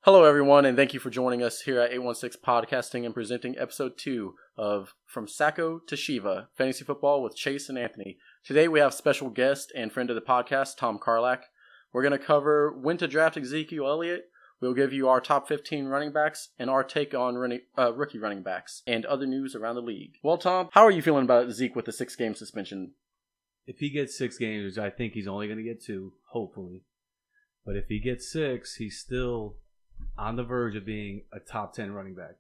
Hello, everyone, and thank you for joining us here at 816 Podcasting and presenting episode 2 of From Sacko to Shiva, Fantasy Football with Chase and Anthony. Today we have special guest and friend of the podcast, Tom Karlac. We're going to cover when to draft Ezekiel Elliott. We'll give you our top 15 running backs and our take on rookie running backs and other news around the league. Well, Tom, how are you feeling about Zeke with the 6-game suspension? If he gets 6 games, I think he's only going to get 2, hopefully. But if he gets 6, he's still on the verge of being a top 10 running back.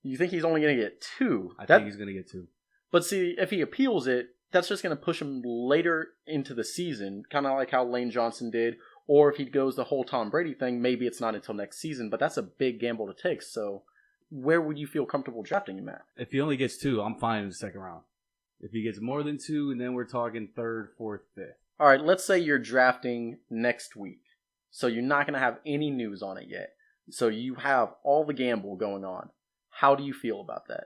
You think he's only going to get 2? I think he's going to get 2. But see, if he appeals it, that's just going to push him later into the season, kind of like how Lane Johnson did. Or if he goes the whole Tom Brady thing, maybe it's not until next season, but that's a big gamble to take. So where would you feel comfortable drafting him at? If he only gets 2, I'm fine in the second round. If he gets more than 2, and then we're talking 3rd, 4th, 5th. All right, let's say you're drafting next week. So you're not going to have any news on it yet. So you have all the gamble going on. How do you feel about that?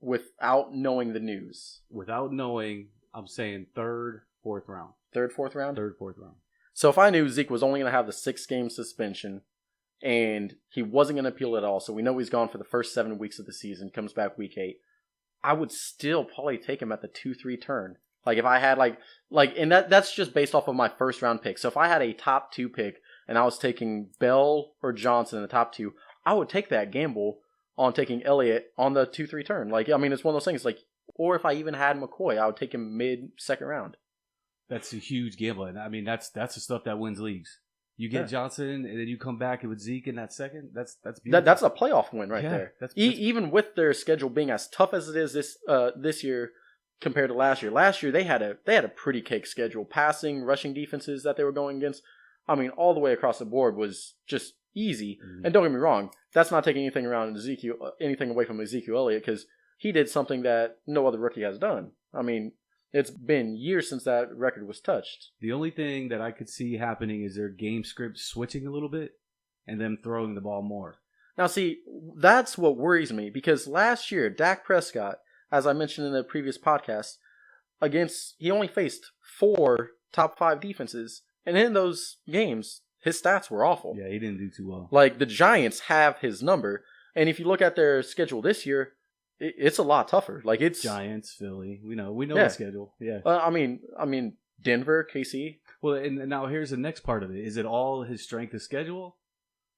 Without knowing the news. Without knowing, I'm saying 3rd, 4th round. 3rd, 4th round? 3rd, 4th round. So if I knew Zeke was only going to have the 6-game suspension and he wasn't going to appeal at all, so we know he's gone for the first 7 weeks of the season, comes back week 8, I would still probably take him at the 2-3 turn. Like if I had and that's just based off of my first round pick. So if I had a top 2 pick and I was taking Bell or Johnson in the top 2, I would take that gamble on taking Elliott on the 2-3 turn. It's one of those things. Or if I even had McCoy, I would take him mid-second round. That's a huge gamble. And that's the stuff that wins leagues. You get Johnson, and then you come back with Zeke in that second. That's beautiful. That's a playoff win right there. That's even with their schedule being as tough as it is this year compared to last year. Last year they had a pretty cake schedule. Passing, rushing defenses that they were going against. All the way across the board was just easy. Mm-hmm. And don't get me wrong, that's not taking anything away from Ezekiel Elliott, because he did something that no other rookie has done. It's been years since that record was touched. The only thing that I could see happening is their game script switching a little bit and them throwing the ball more. Now, see, that's what worries me, because last year, Dak Prescott, as I mentioned in the previous podcast, he only faced 4 top 5 defenses, and in those games, his stats were awful. Yeah, he didn't do too well. The Giants have his number, and if you look at their schedule this year, it's a lot tougher. It's Giants, Philly. We know the schedule. Yeah. Denver, KC. Well, and now here's the next part of it. Is it all his strength of schedule,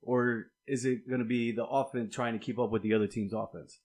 or is it going to be the offense trying to keep up with the other team's offense?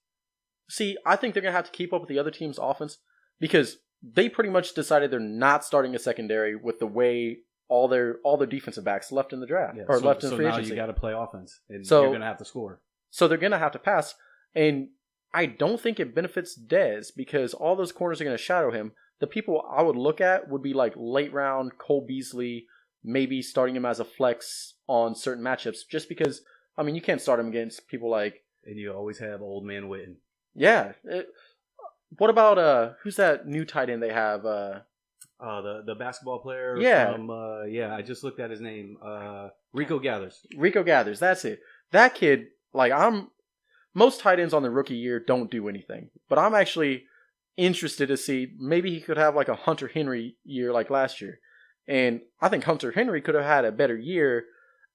See, I think they're going to have to keep up with the other team's offense, because they pretty much decided they're not starting a secondary with the way all their defensive backs left in the draft left in free agency. So now you got to play offense, and you're going to have to score. So they're going to have to pass, and I don't think it benefits Dez, because all those corners are going to shadow him. The people I would look at would be late round Cole Beasley, maybe starting him as a flex on certain matchups, just because, you can't start him against people like... And you always have old man Witten. Yeah. What about, who's that new tight end they have? The basketball player yeah. from, I just looked at his name. Rico Gathers. Rico Gathers, that's it. That kid, most tight ends on the rookie year don't do anything. But I'm actually interested to see, maybe he could have a Hunter Henry year like last year. And I think Hunter Henry could have had a better year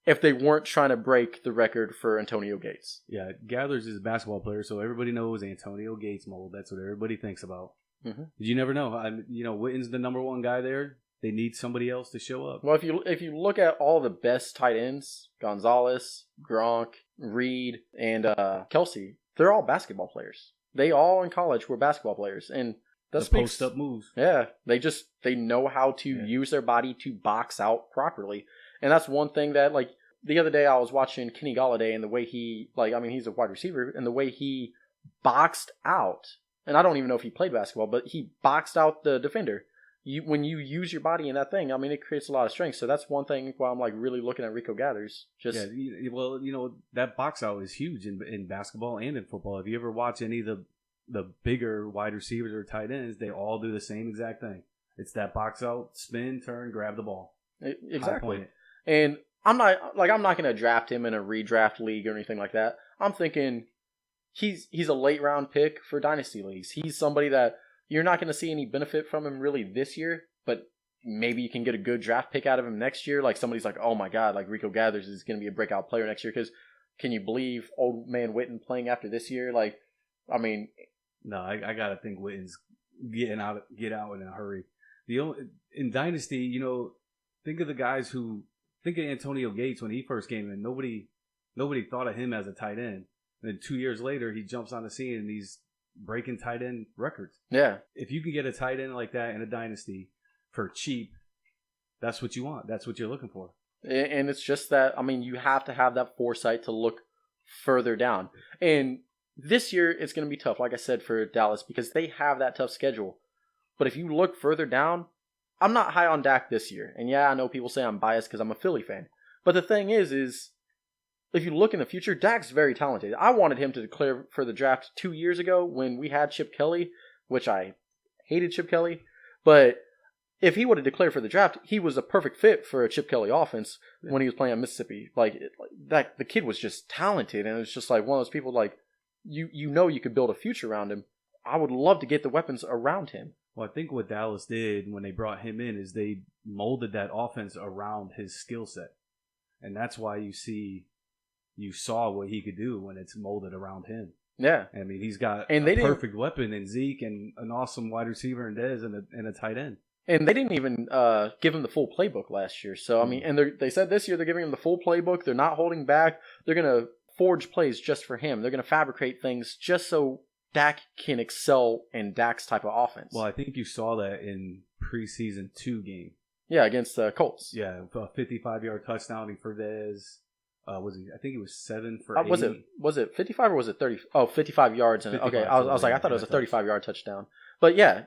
if they weren't trying to break the record for Antonio Gates. Yeah, Gathers is a basketball player, so everybody knows Antonio Gates mold. That's what everybody thinks about. Mm-hmm. You never know. Witten's the number 1 guy there. They need somebody else to show up. Well, if you look at all the best tight ends, Gonzalez, Gronk, Reed, and Kelsey, they're all basketball players. They all in college were basketball players, and the post-up moves. Yeah, they know how to use their body to box out properly, and that's one thing that the other day I was watching Kenny Golladay, and the way he he's a wide receiver, and the way he boxed out, and I don't even know if he played basketball, but he boxed out the defender. When you use your body in that thing, it creates a lot of strength. So that's one thing why I'm really looking at Rico Gathers. That box out is huge in basketball and in football. If you ever watch any of the bigger wide receivers or tight ends, they all do the same exact thing. It's that box out, spin, turn, grab the ball. Exactly. And I'm not going to draft him in a redraft league or anything like that. I'm thinking he's a late round pick for dynasty leagues. He's somebody that you're not going to see any benefit from him really this year, but maybe you can get a good draft pick out of him next year. Like somebody's like, oh my God, like Rico Gathers is going to be a breakout player next year. Because can you believe old man Witten playing after this year? Like, I mean, no, I gotta think Witten's get out in a hurry. In Dynasty, think of the guys think of Antonio Gates when he first came in. Nobody thought of him as a tight end. And then 2 years later, he jumps on the scene and he's breaking tight end records. Yeah. If you can get a tight end like that in a Dynasty for cheap, that's what you want. That's what you're looking for. And it's just that, I mean, you have to have that foresight to look further down. And this year, it's going to be tough, like I said, for Dallas because they have that tough schedule. But if you look further down, I'm not high on Dak this year. And yeah, I know people say I'm biased because I'm a Philly fan. But the thing is if you look in the future, Dak's very talented. I wanted him to declare for the draft 2 years ago when we had Chip Kelly, which I hated Chip Kelly. But if he would have declared for the draft, he was a perfect fit for a Chip Kelly offense when he was playing at Mississippi. The kid was just talented, and it was just like one of those people like you could build a future around him. I would love to get the weapons around him. Well, I think what Dallas did when they brought him in is they molded that offense around his skill set, and that's why you saw what he could do when it's molded around him. Yeah. I mean, he's got a perfect weapon in Zeke and an awesome wide receiver in Dez and a tight end. And they didn't even give him the full playbook last year. So, I mean, and they said this year they're giving him the full playbook. They're not holding back. They're going to forge plays just for him. They're going to fabricate things just so Dak can excel in Dak's type of offense. Well, I think you saw that in preseason 2 game. Yeah, against the Colts. Yeah, a 55-yard touchdown for Dez. I think it was 7 for 8. Was it 55 or was it 30? Oh, 55 yards. And 55, I was like, I thought it was a 35-yard touchdown. But yeah,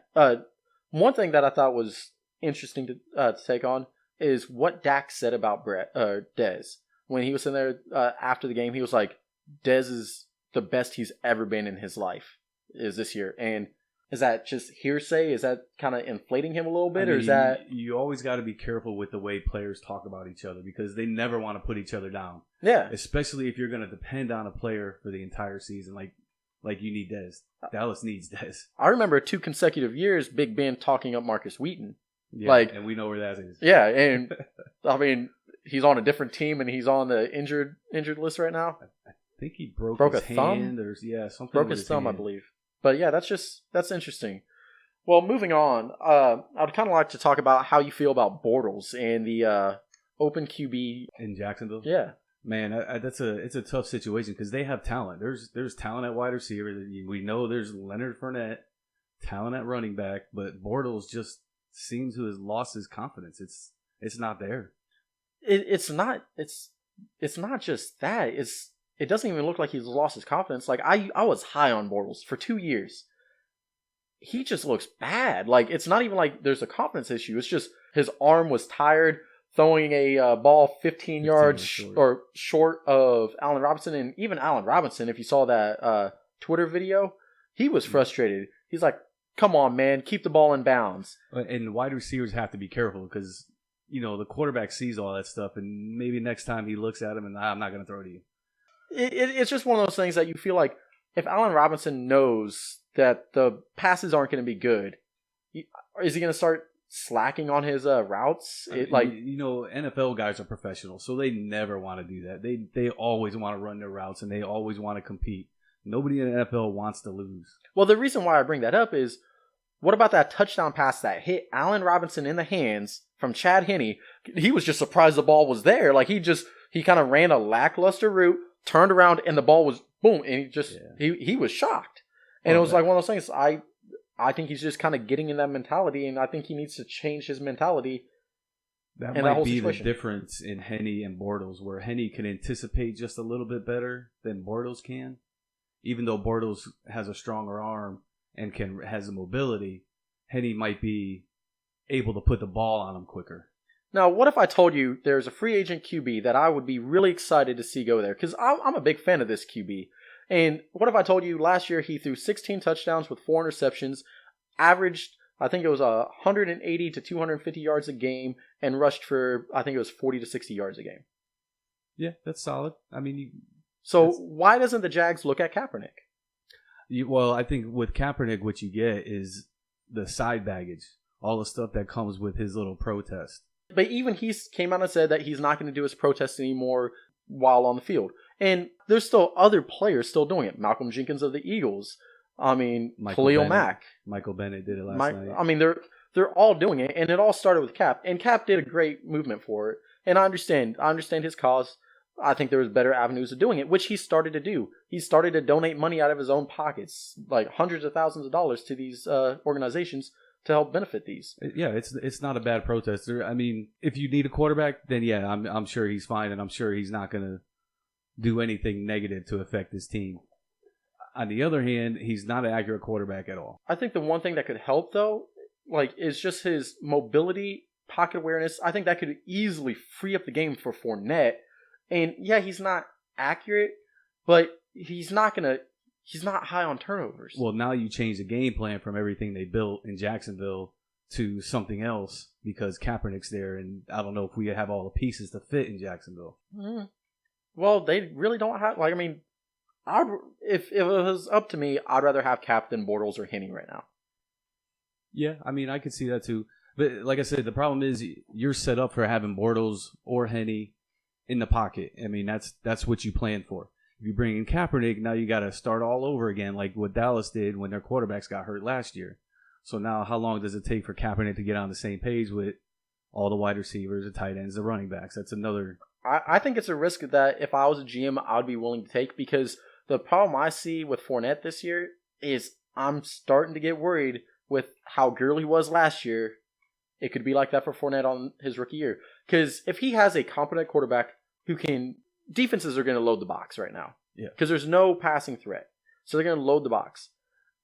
one thing that I thought was interesting to take on is what Dak said about Dez. When he was in there after the game, he was like, Dez is the best he's ever been in his life is this year. And is that just hearsay? Is that kind of inflating him a little bit? Or is that... You always got to be careful with the way players talk about each other because they never want to put each other down. Yeah. Especially if you're going to depend on a player for the entire season like you need Dez. Dallas needs Dez. I remember 2 consecutive years Big Ben talking up Marcus Wheaton. Yeah, and we know where that is. Yeah, and I mean, he's on a different team and he's on the injured list right now. I think he broke his a thumb? hand or something. Broke his thumb, hand. I believe. But yeah, that's interesting. Well, moving on, I'd kind of like to talk about how you feel about Bortles and the open QB in Jacksonville. Yeah, man, it's a tough situation because they have talent. There's talent at wide receiver. We know there's Leonard Fournette, talent at running back, but Bortles just seems to have lost his confidence. It's not there. It's not just that. It doesn't even look like he's lost his confidence. Like, I was high on Bortles for 2 years. He just looks bad. Like, it's not even like there's a confidence issue. It's just his arm was tired, throwing a ball 15 yards short of Allen Robinson. And even Allen Robinson, if you saw that Twitter video, he was frustrated. He's like, come on, man, keep the ball in bounds. And wide receivers have to be careful because, the quarterback sees all that stuff. And maybe next time he looks at him and I'm not going to throw to you. It's just one of those things that you feel like if Allen Robinson knows that the passes aren't going to be good, is he going to start slacking on his routes? NFL guys are professionals, so they never want to do that. They always want to run their routes and they always want to compete. Nobody in the NFL wants to lose. Well, the reason why I bring that up is, what about that touchdown pass that hit Allen Robinson in the hands from Chad Henne? He was just surprised the ball was there. Like he kind of ran a lackluster route, turned around, and the ball was boom, and he was shocked. And it was like one of those things. I think he's just kind of getting in that mentality, and I think he needs to change his mentality. That might be the difference in Henne and Bortles, where Henne can anticipate just a little bit better than Bortles can. Even though Bortles has a stronger arm and has a mobility, Henne might be able to put the ball on him quicker. Now, what if I told you there's a free agent QB that I would be really excited to see go there? Because I'm a big fan of this QB. And what if I told you last year he threw 16 touchdowns with 4 interceptions, averaged, I think it was 180 to 250 yards a game, and rushed for, I think it was 40 to 60 yards a game? Yeah, that's solid. I mean, why doesn't the Jags look at Kaepernick? Well, I think with Kaepernick, what you get is the side baggage. all the stuff that comes with his little protest. But even he came out and said that he's not going to do his protest anymore while on the field. And there's still other players still doing it. Malcolm Jenkins of the Eagles. I mean, Khalil Mack. Michael Bennett did it last night. I mean, they're all doing it, and it all started with Cap. And Cap did a great movement for it. And I understand his cause. I think there was better avenues of doing it, which he started to do. He started to donate money out of his own pockets, like hundreds of thousands of dollars to these organizations to help benefit these. Yeah, it's not a bad protest. I mean, if you need a quarterback, then yeah, I'm sure he's fine, and I'm sure he's not going to do anything negative to affect his team. On the other hand, he's not an accurate quarterback at all. I think the one thing that could help, though, is just his mobility, pocket awareness. I think that could easily free up the game for Fournette. And yeah, he's not accurate, but he's not high on turnovers. Well, now you change the game plan from everything they built in Jacksonville to something else because Kaepernick's there, and I don't know if we have all the pieces to fit in Jacksonville. Mm-hmm. Well, they really don't have. I mean, if it was up to me, I'd rather have Cap than Bortles or Henne right now. Yeah, I mean, I could see that too. But like I said, the problem is you're set up for having Bortles or Henne in the pocket. I mean, that's what you plan for. If you bring in Kaepernick, now you got to start all over again, like what Dallas did when their quarterbacks got hurt last year. So now, how long does it take for Kaepernick to get on the same page with all the wide receivers, the tight ends, the running backs? That's another. I think it's a risk that if I was a GM, I'd be willing to take, because the problem I see with Fournette this year is I'm starting to get worried with how Gurley was last year. It could be like that for Fournette on his rookie year. Because if he has a competent quarterback who can... Defenses are going to load the box right now. Yeah. Because there's no passing threat. So they're going to load the box.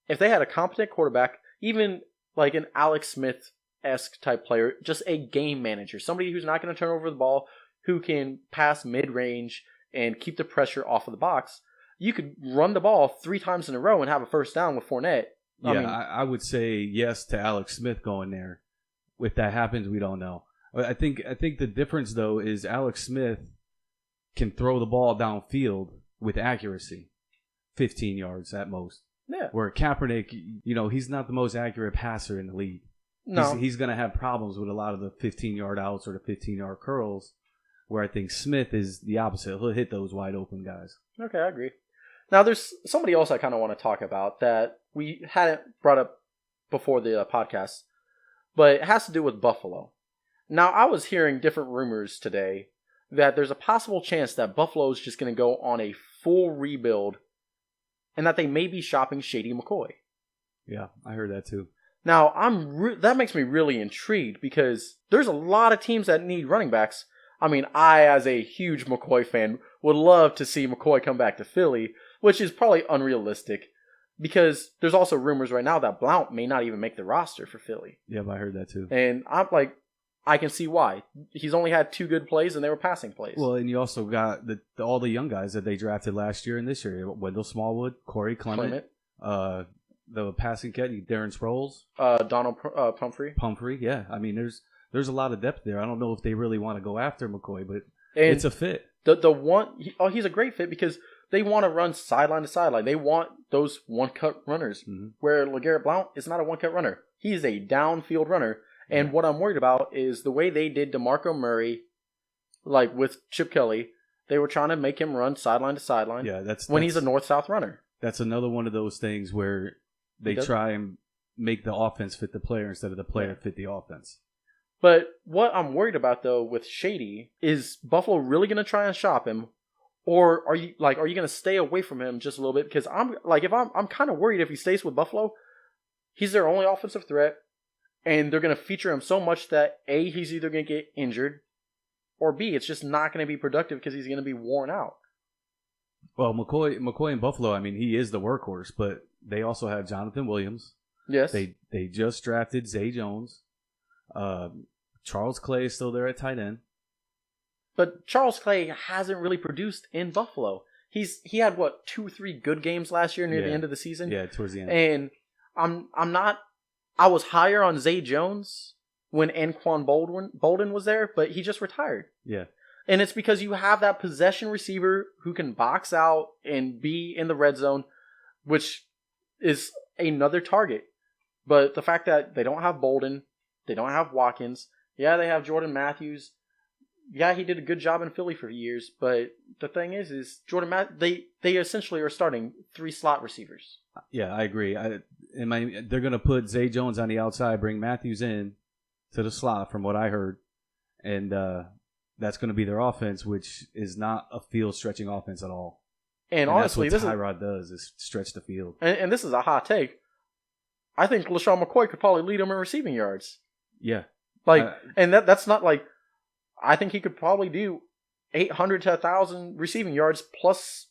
If they had a competent quarterback, even like an Alex Smith-esque type player, just a game manager, somebody who's not going to turn over the ball, who can pass mid-range and keep the pressure off of the box, you could run the ball 3 times in a row and have a first down with Fournette. I would say yes to Alex Smith going there. If that happens, we don't know. I think the difference, though, is Alex Smith can throw the ball downfield with accuracy, 15 yards at most. Yeah. Where Kaepernick, he's not the most accurate passer in the league. No. He's going to have problems with a lot of the 15-yard outs or the 15-yard curls, where I think Smith is the opposite. He'll hit those wide open guys. Okay, I agree. Now, there's somebody else I kind of want to talk about that we hadn't brought up before the podcast, but it has to do with Buffalo. Now, I was hearing different rumors today that there's a possible chance that Buffalo is just going to go on a full rebuild and that they may be shopping Shady McCoy. Yeah, I heard that too. Now, that makes me really intrigued because there's a lot of teams that need running backs. I mean, I, as a huge McCoy fan, would love to see McCoy come back to Philly, which is probably unrealistic because there's also rumors right now that Blount may not even make the roster for Philly. Yeah, I heard that too. And I'm like, I can see why. He's only had 2 good plays, and they were passing plays. Well, and you also got all the young guys that they drafted last year and this year. Wendell Smallwood, Corey Clement. The passing cat, Darren Sproles. Donald Pumphrey. Yeah. I mean, there's a lot of depth there. I don't know if they really want to go after McCoy, but and it's a fit. He's a great fit because they want to run sideline to sideline. They want those one-cut runners, where LeGarrette Blount is not a one-cut runner. He is a downfield runner. And what I'm worried about is the way they did DeMarco Murray, like with Chip Kelly, they were trying to make him run sideline to sideline. Yeah, that's he's a north-south runner. That's another one of those things where they try and make the offense fit the player instead of the player fit the offense. But what I'm worried about, though, with Shady is Buffalo really going to try and shop him, or are you going to stay away from him just a little bit? Because I'm kind of worried if he stays with Buffalo, he's their only offensive threat. And they're going to feature him so much that A, he's either going to get injured, or B, it's just not going to be productive because he's going to be worn out. Well, McCoy in Buffalo, I mean, he is the workhorse, but they also have Jonathan Williams. Yes. They just drafted Zay Jones. Charles Clay is still there at tight end. But Charles Clay hasn't really produced in Buffalo. He had 2 or 3 good games last year near the end of the season. Yeah, towards the end. And I was higher on Zay Jones when Anquan Bolden was there, but he just retired. Yeah. And it's because you have that possession receiver who can box out and be in the red zone, which is another target. But the fact that they don't have Bolden, They don't have Watkins. Yeah, they have Jordan Matthews. Yeah, he did a good job in Philly for years, but the thing is they essentially are starting 3 slot receivers. Yeah, I agree. They're going to put Zay Jones on the outside, bring Matthews in to the slot, from what I heard, and that's going to be their offense, which is not a field-stretching offense at all. And honestly, that's what Tyrod does, is stretch the field. And this is a hot take. I think LaShawn McCoy could probably lead them in receiving yards. Yeah. And that's not like... I think he could probably do 800 to 1,000 receiving yards plus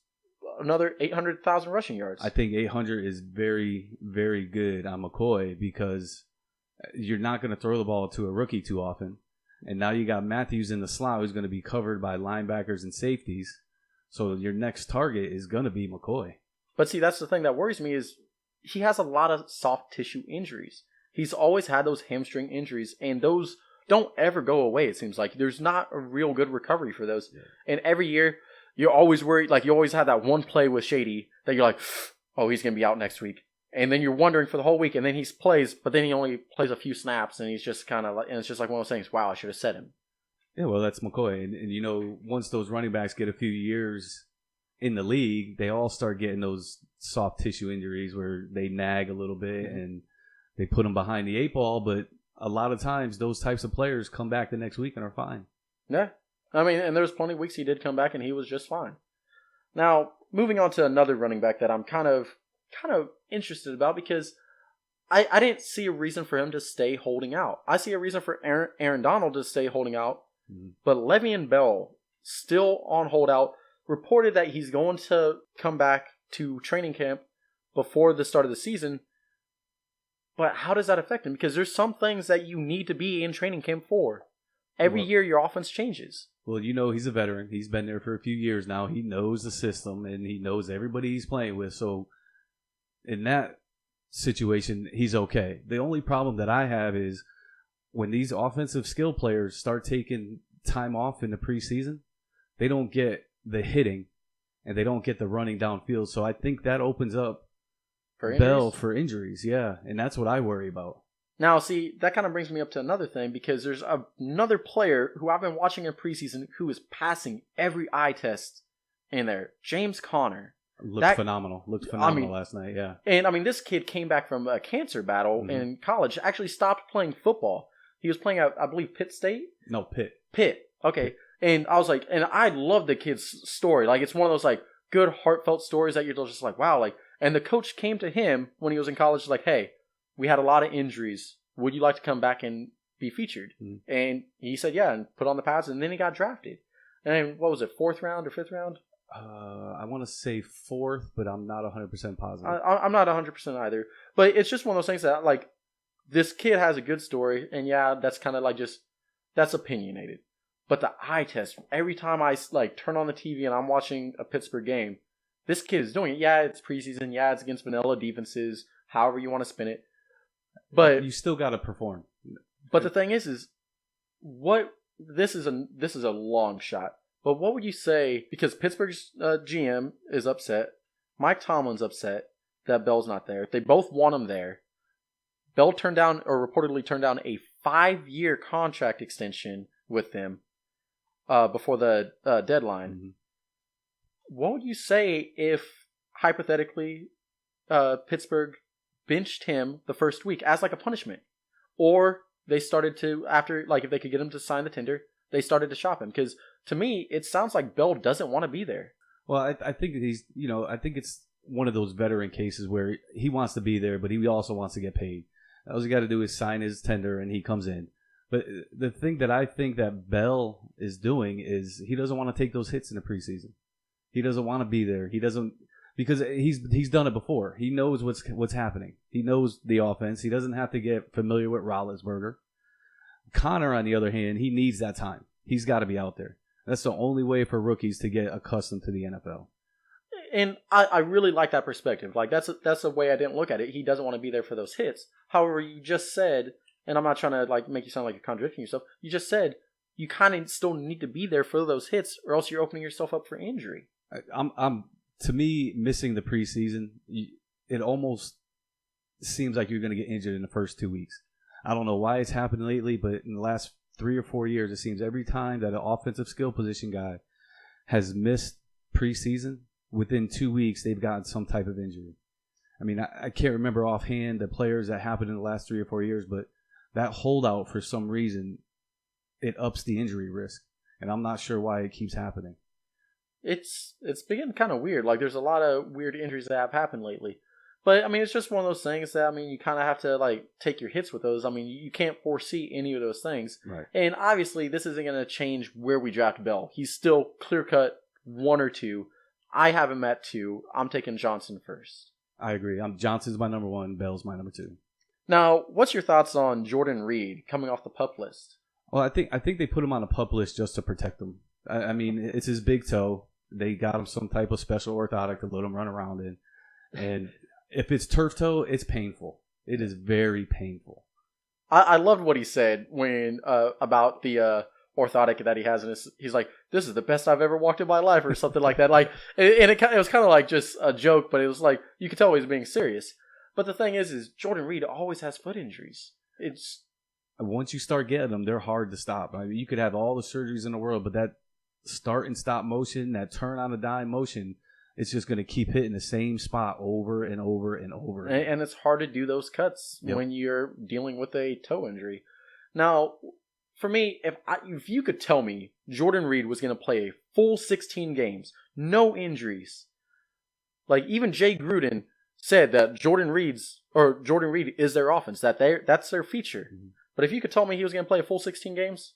another 800,000 rushing yards. I think 800 is very, very good on McCoy because you're not going to throw the ball to a rookie too often. And now you got Matthews in the slot who's going to be covered by linebackers and safeties. So your next target is going to be McCoy. But see, that's the thing that worries me is he has a lot of soft tissue injuries. He's always had those hamstring injuries, and those don't ever go away, it seems like. There's not a real good recovery for those. Yeah. And every year, you're always worried. Like, you always have that one play with Shady that you're like, oh, he's going to be out next week. And then you're wondering for the whole week, and then he plays, but then he only plays a few snaps, and he's just kind of like, and it's just like one of those things, wow, I should have set him. Yeah, well, that's McCoy. And once those running backs get a few years in the league, they all start getting those soft tissue injuries where they nag a little bit, and they put them behind the 8 ball, but a lot of times those types of players come back the next week and are fine. Yeah. I mean, and there's plenty of weeks he did come back and he was just fine. Now, moving on to another running back that I'm kind of interested about because I didn't see a reason for him to stay holding out. I see a reason for Aaron Donald to stay holding out, but Le'Veon Bell still on holdout, reported that he's going to come back to training camp before the start of the season. But how does that affect him? Because there's some things that you need to be in training camp for. Every year, your offense changes. Well, he's a veteran. He's been there for a few years now. He knows the system, and he knows everybody he's playing with. So in that situation, he's okay. The only problem that I have is when these offensive skill players start taking time off in the preseason, they don't get the hitting, and they don't get the running downfield. So I think that opens up Bell for injuries, yeah, and that's what I worry about. Now, see, that kind of brings me up to another thing because there's another player who I've been watching in preseason who is passing every eye test in there. James Conner. Looked phenomenal last night, yeah. And, this kid came back from a cancer battle in college, actually stopped playing football. He was playing at, I believe, Pitt State? No, Pitt. Pitt, okay. Pitt. And I was like, and I love the kid's story. Like, it's one of those, like, good, heartfelt stories that you're just like, wow, like, and the coach came to him when he was in college, like, hey, we had a lot of injuries. Would you like to come back and be featured? And he said, yeah, and put on the pads, and then he got drafted. And what was it, 4th round or 5th round? I want to say 4th, but I'm not 100% positive. I'm not 100% either. But it's just one of those things that, like, this kid has a good story, and yeah, that's kind of like that's opinionated. But the eye test, every time I, like, turn on the TV and I'm watching a Pittsburgh game, this kid is doing it. Yeah, it's preseason. Yeah, it's against vanilla defenses. However you want to spin it, but you still got to perform. But the thing is this is a long shot. But what would you say? Because Pittsburgh's GM is upset, Mike Tomlin's upset that Bell's not there. They both want him there. Bell reportedly turned down a 5-year contract extension with them before the deadline. What would you say if, hypothetically, Pittsburgh benched him the first week as like a punishment? Or they started to, after, like, if they could get him to sign the tender, they started to shop him? Because to me, it sounds like Bell doesn't want to be there. Well, I think I think it's one of those veteran cases where he wants to be there, but he also wants to get paid. All he got to do is sign his tender and he comes in. But the thing that I think that Bell is doing is he doesn't want to take those hits in the preseason. He doesn't want to be there. He doesn't, because he's done it before. He knows what's happening. He knows the offense. He doesn't have to get familiar with Roethlisberger. Conner, on the other hand, he needs that time. He's got to be out there. That's the only way for rookies to get accustomed to the NFL. And I really like that perspective. Like, that's a way I didn't look at it. He doesn't want to be there for those hits. However, you just said, and I'm not trying to, like, make you sound like you're contradicting yourself. You just said you kind of still need to be there for those hits, or else you're opening yourself up for injury. To me, missing the preseason, it almost seems like you're going to get injured in the first 2 weeks. I don't know why it's happened lately, but in the last 3 or 4 years, it seems every time that an offensive skill position guy has missed preseason, within 2 weeks, they've gotten some type of injury. I mean, I can't remember offhand the players that happened in the last 3 or 4 years, but that holdout, for some reason, it ups the injury risk. And I'm not sure why it keeps happening. It's been kind of weird. Like, there's a lot of weird injuries that have happened lately. But, I mean, it's just one of those things that, I mean, you kind of have to, like, take your hits with those. I mean, you can't foresee any of those things. Right. And, obviously, this isn't going to change where we draft Bell. He's still clear-cut 1 or 2. I have him at 2. I'm taking Johnson first. I agree. Johnson's my number 1. Bell's my number 2. Now, what's your thoughts on Jordan Reed coming off the PUP list? Well, I think they put him on a PUP list just to protect him. I mean, it's his big toe. They got him some type of special orthotic to let him run around in. And if it's turf toe, it's painful. It is very painful. I loved what he said when about the orthotic that he has in his. He's like, "This is the best I've ever walked in my life," or something like that. Like, and it was kind of like just a joke, but it was like you could tell he was being serious. But the thing is Jordan Reed always has foot injuries. It's once you start getting them, they're hard to stop. I mean, you could have all the surgeries in the world, but that start and stop motion, that turn on a dime motion, it's just going to keep hitting the same spot over and over and over. And it's hard to do those cuts when you're dealing with a toe injury. Now, for me, if you could tell me Jordan Reed was going to play a full 16 games, no injuries, like even Jay Gruden said that Jordan Reed is their offense, that's their feature. Mm-hmm. But if you could tell me he was going to play a full 16 games,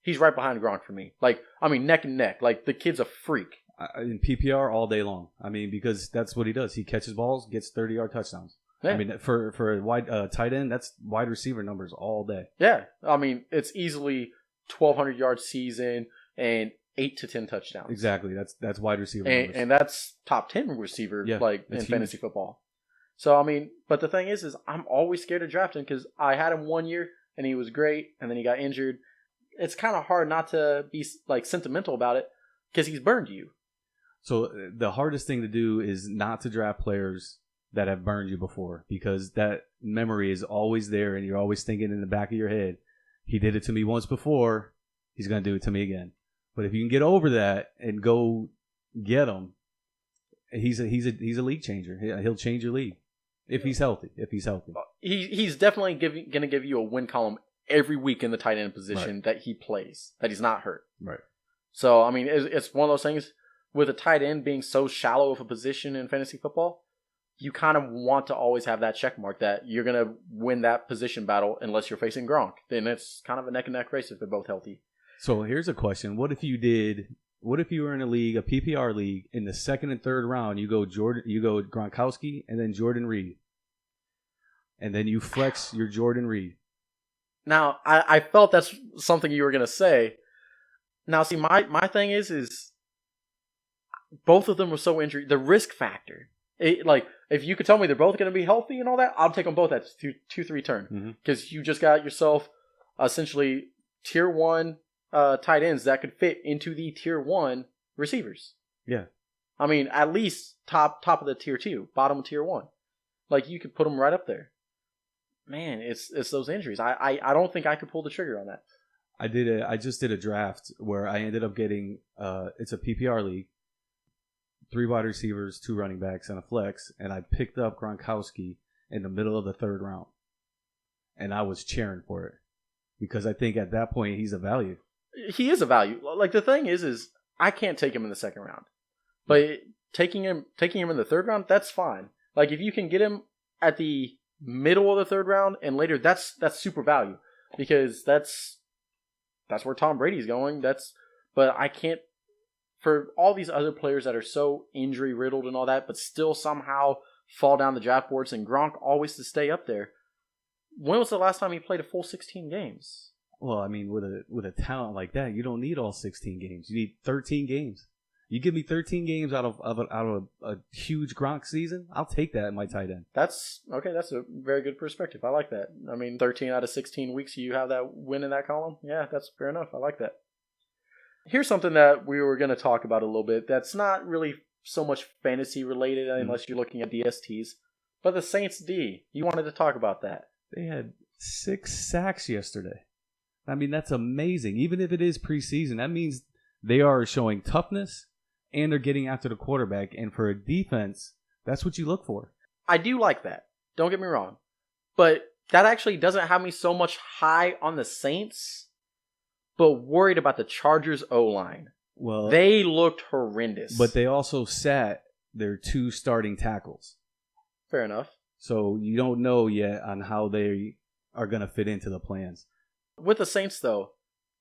he's right behind Gronk for me. Like, I mean, neck and neck. Like, the kid's a freak. In PPR all day long. I mean, because that's what he does. He catches balls, gets 30-yard touchdowns. Yeah. I mean, for a wide tight end, that's wide receiver numbers all day. Yeah. I mean, it's easily 1,200-yard season and 8 to 10 touchdowns. Exactly. That's wide receiver numbers. And that's top 10 receiver, in fantasy football. So, I mean, but the thing is I'm always scared to draft him because I had him 1 year and he was great and then he got injured. It's kind of hard not to be like sentimental about it because he's burned you. So the hardest thing to do is not to draft players that have burned you before, because that memory is always there and you're always thinking in the back of your head, he did it to me once before, he's going to do it to me again. But if you can get over that and go get him, he's a league changer. He'll change your league if he's healthy. He's definitely going to give you a win column every week in the tight end position that he plays, that he's not hurt. Right. So, I mean, it's one of those things with a tight end being so shallow of a position in fantasy football, you kind of want to always have that check mark that you're going to win that position battle unless you're facing Gronk. Then it's kind of a neck and neck race if they're both healthy. So here's a question. What if you were in a league, a PPR league, in the second and third round, you go Gronkowski and then Jordan Reed. And then you flex your Jordan Reed. Now, I felt that's something you were going to say. Now, see, my thing is both of them were so injured. The risk factor. Like, if you could tell me they're both going to be healthy and all that, I'll take them both at 2-3 turn. Because you just got yourself essentially tier 1 tight ends that could fit into the tier 1 receivers. Yeah. I mean, at least top of the tier 2, bottom of tier 1. Like, you could put them right up there. Man, it's those injuries. I don't think I could pull the trigger on that. I just did a draft where I ended up getting it's a PPR league, 3 wide receivers, 2 running backs, and a flex, and I picked up Gronkowski in the middle of the third round, and I was cheering for it because I think at that point he's a value. He is a value. Like, the thing is I can't take him in the second round, but taking him in the third round, that's fine. Like, if you can get him at the middle of the third round and later, that's super value because that's where Tom Brady's going. But I can't, for all these other players that are so injury riddled and all that, but still somehow fall down the draft boards and Gronk always to stay up there. When was the last time he played a full 16 games? Well, I mean, with a talent like that, you don't need all 16 games. You need 13 games. You give me 13 games out of a huge Gronk season, I'll take that in my tight end. That's okay. That's a very good perspective. I like that. I mean, 13 out of 16 weeks, you have that win in that column. Yeah, that's fair enough. I like that. Here's something that we were going to talk about a little bit. That's not really so much fantasy related unless you're looking at DSTs, but the Saints D. You wanted to talk about that. They had 6 sacks yesterday. I mean, that's amazing. Even if it is preseason, that means they are showing toughness and they're getting after the quarterback. And for a defense, that's what you look for. I do like that. Don't get me wrong. But that actually doesn't have me so much high on the Saints, but worried about the Chargers O-line. Well, they looked horrendous. But they also sat their 2 starting tackles. Fair enough. So you don't know yet on how they are going to fit into the plans. With the Saints, though,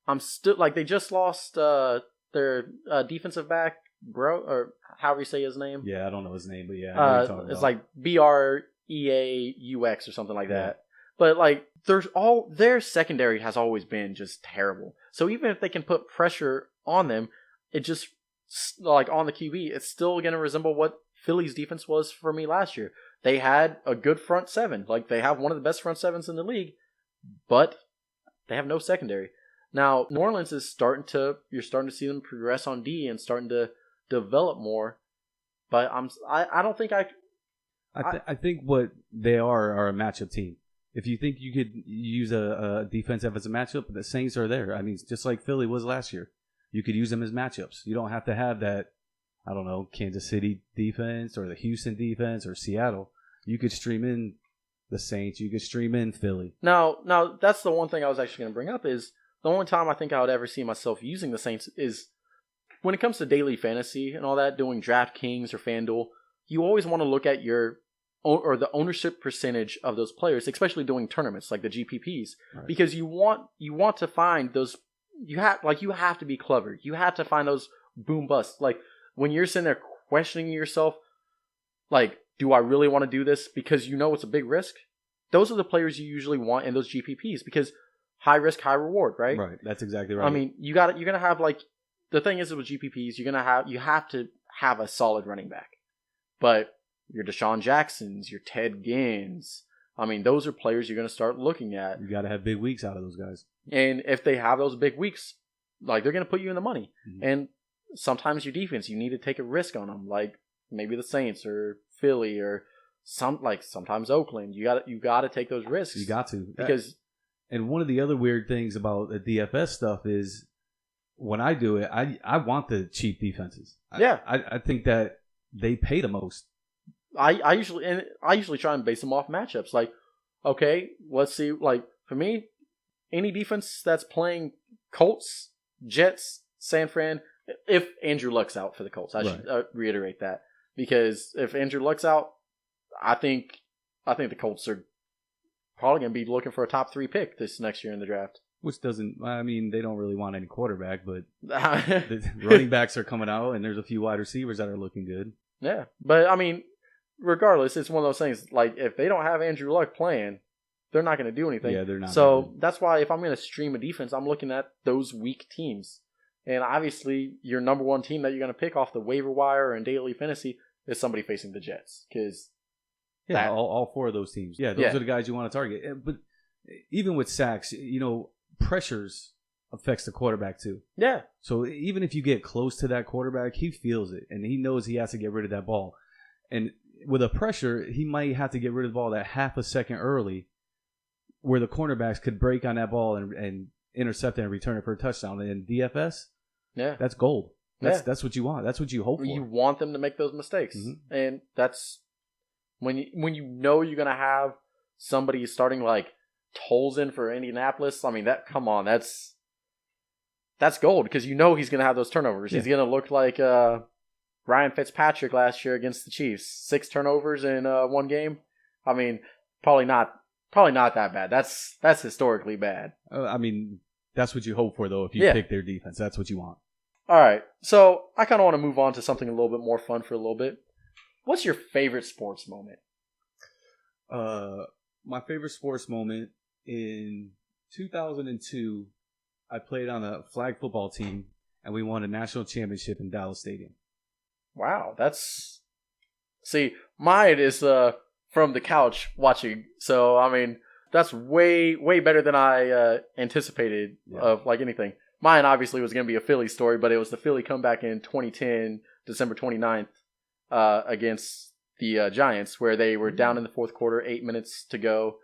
I'm still like they just lost their defensive back, bro, or however you say his name. Yeah, I don't know his name, but yeah, I know what you're talking it's about. like BREAUX or something like that. But like, their secondary has always been just terrible. So even if they can put pressure on them, it just like on the QB, it's still going to resemble what Philly's defense was for me last year. They had a good front seven. Like, they have one of the best front sevens in the league, but they have no secondary. Now, New Orleans is you're starting to see them progress on D and starting to develop more. But I don't think I think what they are a matchup team. If you think you could use a defense as a matchup, the Saints are there. I mean, just like Philly was last year. You could use them as matchups. You don't have to have that, I don't know, Kansas City defense or the Houston defense or Seattle. You could stream in the Saints. You could stream in Philly. Now that's the one thing I was actually going to bring up is the only time I think I would ever see myself using the Saints is when it comes to daily fantasy and all that, doing DraftKings or FanDuel. You always want to look at the ownership percentage of those players, especially doing tournaments like the GPPs, right? Because you want to find those. You have to be clever. You have to find those boom busts. Like when you're sitting there questioning yourself, like, do I really want to do this? Because you know it's a big risk. Those are the players you usually want in those GPPs because high risk, high reward, right? Right. That's exactly right. I mean, you're gonna have like the thing is with GPPs, you have to have a solid running back, but your Deshaun Jacksons, your Ted Gins. I mean, those are players you're going to start looking at. You got to have big weeks out of those guys. And if they have those big weeks, like they're going to put you in the money. Mm-hmm. And sometimes your defense, you need to take a risk on them, like maybe the Saints or Philly or sometimes Oakland. You got to take those risks. You got to because. And one of the other weird things about the DFS stuff is when I do it, I want the cheap defenses. I think that they pay the most. I usually try and base them off matchups. Like, okay, let's see. Like for me, any defense that's playing Colts, Jets, San Fran. If Andrew Luck's out for the Colts, I should reiterate that because if Andrew Luck's out, I think the Colts are probably going to be looking for a top 3 pick this next year in the draft. Which doesn't. I mean, they don't really want any quarterback, but the running backs are coming out, and there's a few wide receivers that are looking good. Yeah, but I mean. Regardless, it's one of those things, like, if they don't have Andrew Luck playing, they're not going to do anything. Yeah, they're not. So that's why if I'm going to stream a defense, I'm looking at those weak teams. And obviously, your number one team that you're going to pick off the waiver wire and daily fantasy is somebody facing the Jets. All 4 of those teams. Yeah, those are the guys you want to target. But even with sacks, pressures affects the quarterback too. Yeah. So even if you get close to that quarterback, he feels it, and he knows he has to get rid of that ball. And with a pressure, he might have to get rid of the ball that half a second early where the cornerbacks could break on that ball and intercept it and return it for a touchdown. And DFS, that's gold. That's what you want. That's what you hope for. You want them to make those mistakes. Mm-hmm. And that's when you know you're going to have somebody starting like Tolson for Indianapolis. I mean, that's gold because you know he's going to have those turnovers. Yeah. He's going to look like Ryan Fitzpatrick last year against the Chiefs. 6 turnovers in one game. I mean, probably not that bad. That's historically bad. I mean, that's what you hope for, though, if you pick their defense. That's what you want. All right. So I kind of want to move on to something a little bit more fun for a little bit. What's your favorite sports moment? My favorite sports moment in 2002, I played on a flag football team, and we won a national championship in Dallas Stadium. Wow, mine is from the couch watching. So, I mean, that's way, way better than I anticipated of like anything. Mine obviously was going to be a Philly story, but it was the Philly comeback in 2010, December 29th, against the Giants, where they were down in the fourth quarter, 8 minutes to go.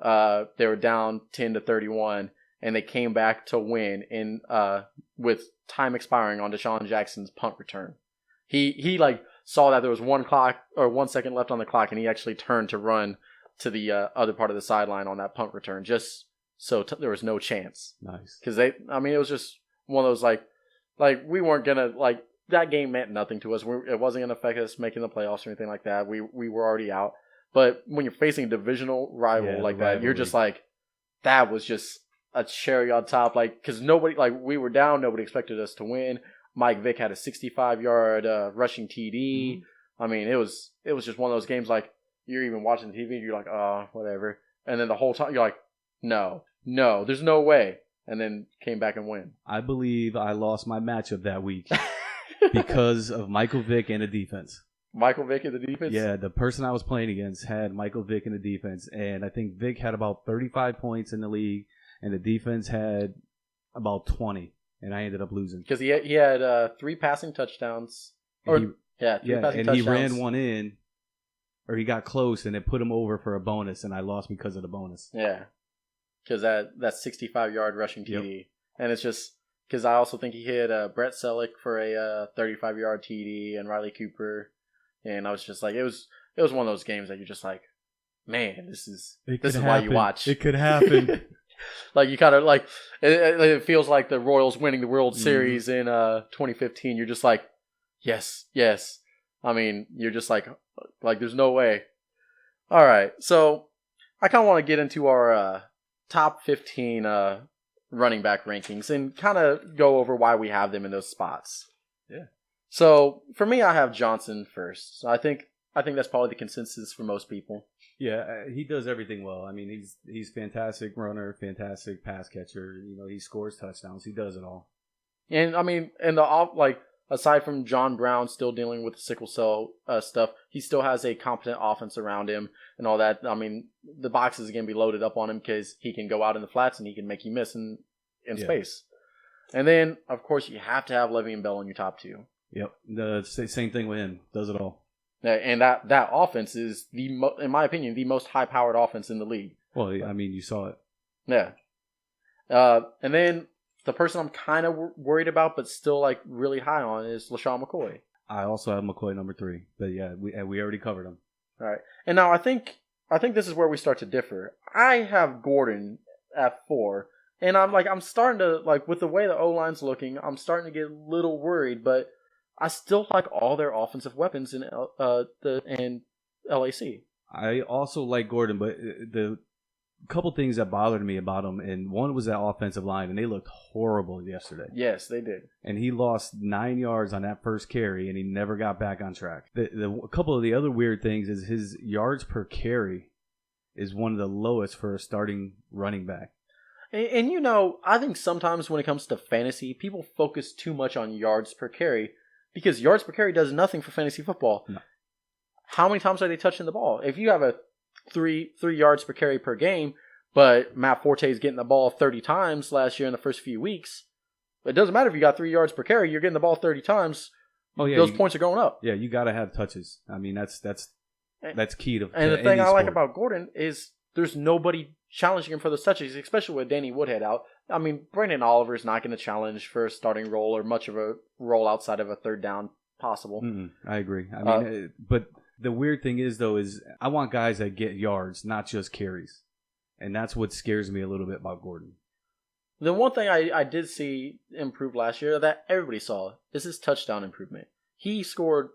They were down 10-31, and they came back to win in with time expiring on Deshaun Jackson's punt return. He like saw that there was 1 second left on the clock, and he actually turned to run to the other part of the sideline on that punt return, just so there was no chance. Nice. Because it was just one of those like we weren't gonna like that game meant nothing to us. It wasn't gonna affect us making the playoffs or anything like that. We were already out. But when you're facing a divisional rival like that, you're just like, that was just a cherry on top. Like, because nobody, like, we were down, nobody expected us to win. Mike Vick had a 65-yard rushing TD. Mm-hmm. I mean, it was just one of those games. Like, you're even watching TV, you're like, oh, whatever. And then the whole time, you're like, no, there's no way. And then came back and win. I believe I lost my matchup that week because of Michael Vick and the defense. Michael Vick in the defense? Yeah, the person I was playing against had Michael Vick in the defense, and I think Vick had about 35 points in the league, and the defense had about 20, and I ended up losing. Because he had 3 passing touchdowns. Three passing touchdowns. He ran one in, or he got close, and it put him over for a bonus, and I lost because of the bonus. Yeah, because that 65-yard rushing TD. Yep. And it's just, because I also think he hit Brett Selleck for a 35-yard TD, and Riley Cooper. And I was just like, it was one of those games that you're just like, man, this is why you watch. It could happen. Like you kind of like it feels like the Royals winning the World Series in 2015. You're just like, yes. I mean, you're just like there's no way. All right, so I kind of want to get into our top 15 running back rankings and kind of go over why we have them in those spots. Yeah. So for me, I have Johnson first. So I think that's probably the consensus for most people. Yeah, he does everything well. I mean, he's fantastic runner, fantastic pass catcher. You know, he scores touchdowns. He does it all. And I mean, aside from John Brown still dealing with the sickle cell stuff, he still has a competent offense around him and all that. I mean, the boxes are going to be loaded up on him because he can go out in the flats and he can make you miss in space. And then, of course, you have to have Le'Veon Bell in your top 2. Yep, the same thing with him. Does it all. And that offense is, in my opinion, the most high-powered offense in the league. Well, I mean, you saw it. Yeah. And then the person I'm kind of worried about but still like really high on is LaShawn McCoy. I also have McCoy number 3. But yeah, we already covered him. All right. And now I think this is where we start to differ. I have Gordon at 4. And I'm starting to, like, with the way the O-line's looking, I'm starting to get a little worried, but I still like all their offensive weapons in LAC. I also like Gordon, but the couple things that bothered me about him, and one was that offensive line, and they looked horrible yesterday. Yes, they did. And he lost 9 yards on that first carry, and he never got back on track. A couple of the other weird things is his yards per carry is one of the lowest for a starting running back. And you know, I think sometimes when it comes to fantasy, people focus too much on yards per carry. Because yards per carry does nothing for fantasy football. No. How many times are they touching the ball? If you have a 3 yards per carry per game, but Matt Forte is getting the ball 30 times last year in the first few weeks, it doesn't matter if you got 3 yards per carry. You're getting the ball 30 times. Oh yeah, those points are going up. Yeah, you got to have touches. I mean, that's key to. And the thing I like about Gordon is there's nobody challenging him for those touches, especially with Danny Woodhead out. I mean, Brandon Oliver's not going to challenge for a starting role or much of a role outside of a third down possible. I agree. I mean, but the weird thing is, though, is I want guys that get yards, not just carries. And that's what scares me a little bit about Gordon. The one thing I did see improve last year that everybody saw is his touchdown improvement. He scored,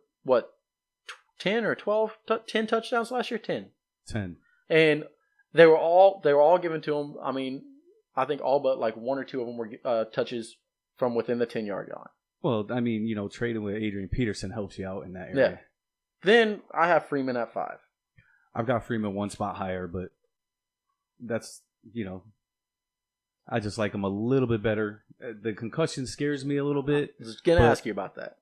10 or 12? 10 touchdowns last year? 10. And they were all given to him. I mean, I think all but like 1 or 2 of them were touches from within the 10-yard line. Well, I mean, you know, trading with Adrian Peterson helps you out in that area. Yeah. Then I have Freeman at 5. I've got Freeman 1 spot higher, but that's, you know, I just like him a little bit better. The concussion scares me a little bit. I was going to ask you about that.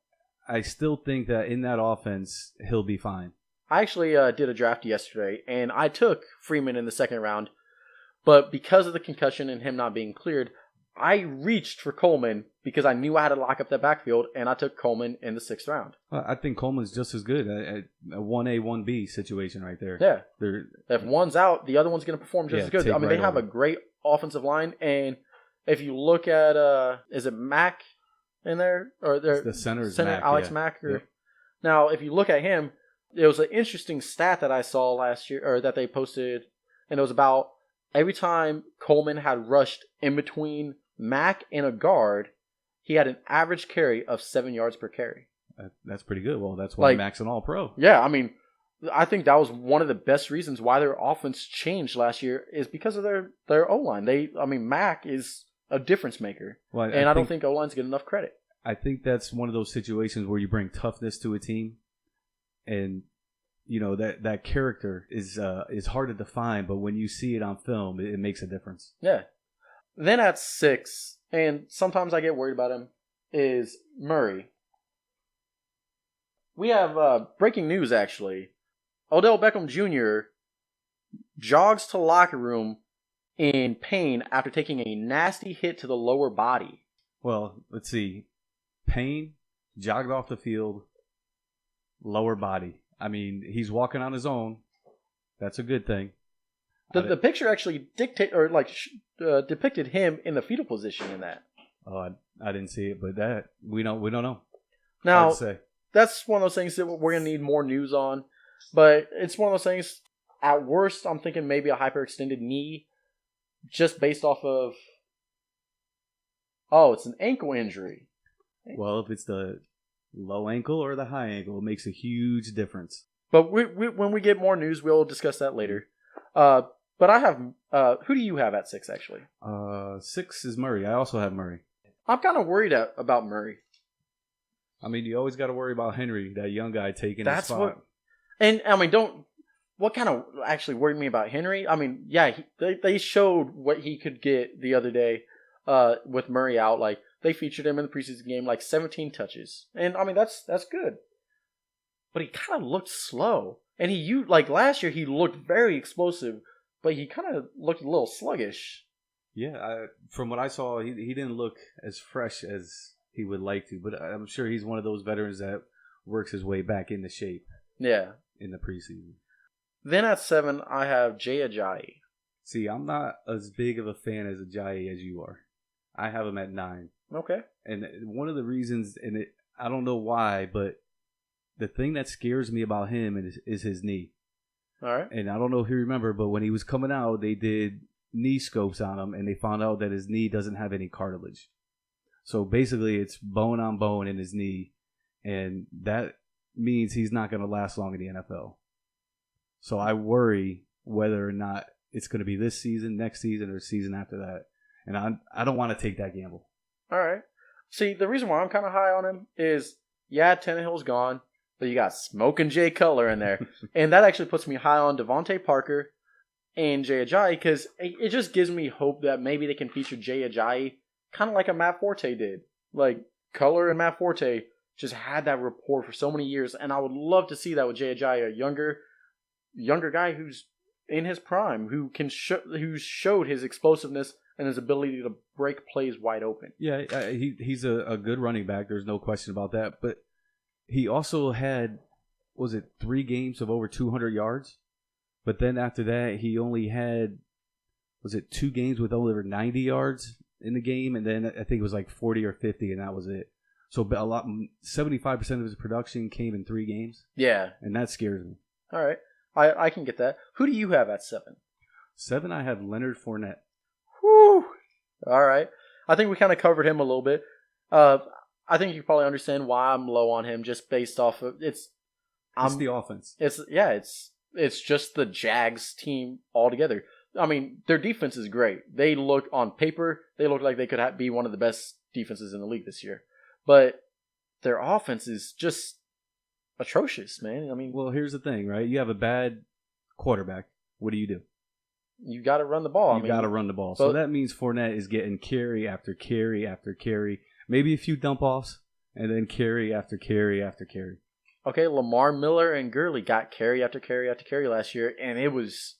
I still think that in that offense, he'll be fine. I actually did a draft yesterday, and I took Freeman in the second round. But because of the concussion and him not being cleared, I reached for Coleman because I knew I had to lock up that backfield, and I took Coleman in the 6th round. I think Coleman's just as good at a 1A, 1B situation right there. Yeah. If one's out, the other one's going to perform just as good. I mean, they have a great offensive line, and if you look at, is it Mack in there? Or the center Mack, Alex Mack? Now, if you look at him, there was an interesting stat that I saw last year, or that they posted, and it was about every time Coleman had rushed in between Mack and a guard, he had an average carry of 7 yards per carry. That's pretty good. Well, that's why Mack's an all-pro. Yeah, I mean, I think that was one of the best reasons why their offense changed last year is because of their O-line. Mack is a difference maker, and I don't think O-lines get enough credit. I think that's one of those situations where you bring toughness to a team, and that character is hard to define, but when you see it on film, it makes a difference. Yeah. Then at 6, and sometimes I get worried about him, is Murray. We have breaking news, actually. Odell Beckham Jr. jogs to locker room in pain after taking a nasty hit to the lower body. Well, let's see. Pain, jogged off the field, lower body. I mean, he's walking on his own. That's a good thing. The picture actually depicted him in the fetal position in that. Oh, I didn't see it, but that we don't know. Now, that's one of those things that we're gonna need more news on. But it's one of those things. At worst, I'm thinking maybe a hyperextended knee, just based off of. Oh, it's an ankle injury. Well, if it's the low ankle or the high ankle, it makes a huge difference. But when we get more news, we'll discuss that later. But I have. Who do you have at 6, actually? 6 is Murray. I also have Murray. I'm kind of worried about Murray. I mean, you always got to worry about Henry, that young guy taking his spot. What kind of actually worried me about Henry? I mean, yeah, they showed what he could get the other day with Murray out. Like, they featured him in the preseason game, like 17 touches. And, I mean, that's good. But he kind of looked slow. And last year, he looked very explosive, but he kind of looked a little sluggish. Yeah, from what I saw, he didn't look as fresh as he would like to. But I'm sure he's one of those veterans that works his way back into shape. Yeah. In the preseason. Then at 7, I have Jay Ajayi. See, I'm not as big of a fan as Ajayi as you are. I have him at 9. Okay. And one of the reasons, I don't know why, but the thing that scares me about him is his knee. All right. And I don't know if you remember, but when he was coming out, they did knee scopes on him, and they found out that his knee doesn't have any cartilage. So basically, it's bone on bone in his knee, and that means he's not going to last long in the NFL. So I worry whether or not it's going to be this season, next season, or the season after that. And I don't want to take that gamble. All right. See, the reason why I'm kind of high on him is, yeah, Tannehill's gone, but you got Smoking Jay Cutler in there. And that actually puts me high on Devontae Parker and Jay Ajayi, because it just gives me hope that maybe they can feature Jay Ajayi kind of like a Matt Forte did. Like, Cutler and Matt Forte just had that rapport for so many years, and I would love to see that with Jay Ajayi, a younger guy who's in his prime, who showed his explosiveness and his ability to break plays wide open. Yeah, he's a good running back. There's no question about that. But he also had, 3 games of over 200 yards? But then after that, he only had, 2 games with over 90 yards in the game? And then I think it was like 40 or 50, and that was it. So 75% of his production came in 3 games. Yeah. And that scares me. All right. I can get that. Who do you have at 7? 7, I have Leonard Fournette. Whew. All right. I think we kind of covered him a little bit. I think you probably understand why I'm low on him, just based off of it's the offense. It's just the Jags team altogether. I mean, their defense is great. They look on paper, they look like they could be one of the best defenses in the league this year. But their offense is just atrocious, man. I mean, well, here's the thing, right? You have a bad quarterback. What do? You got to run the ball. You got to run the ball. So that means Fournette is getting carry after carry after carry, maybe a few dump offs, and then carry after carry after carry. Okay, Lamar Miller and Gurley got carry after carry after carry last year, and it was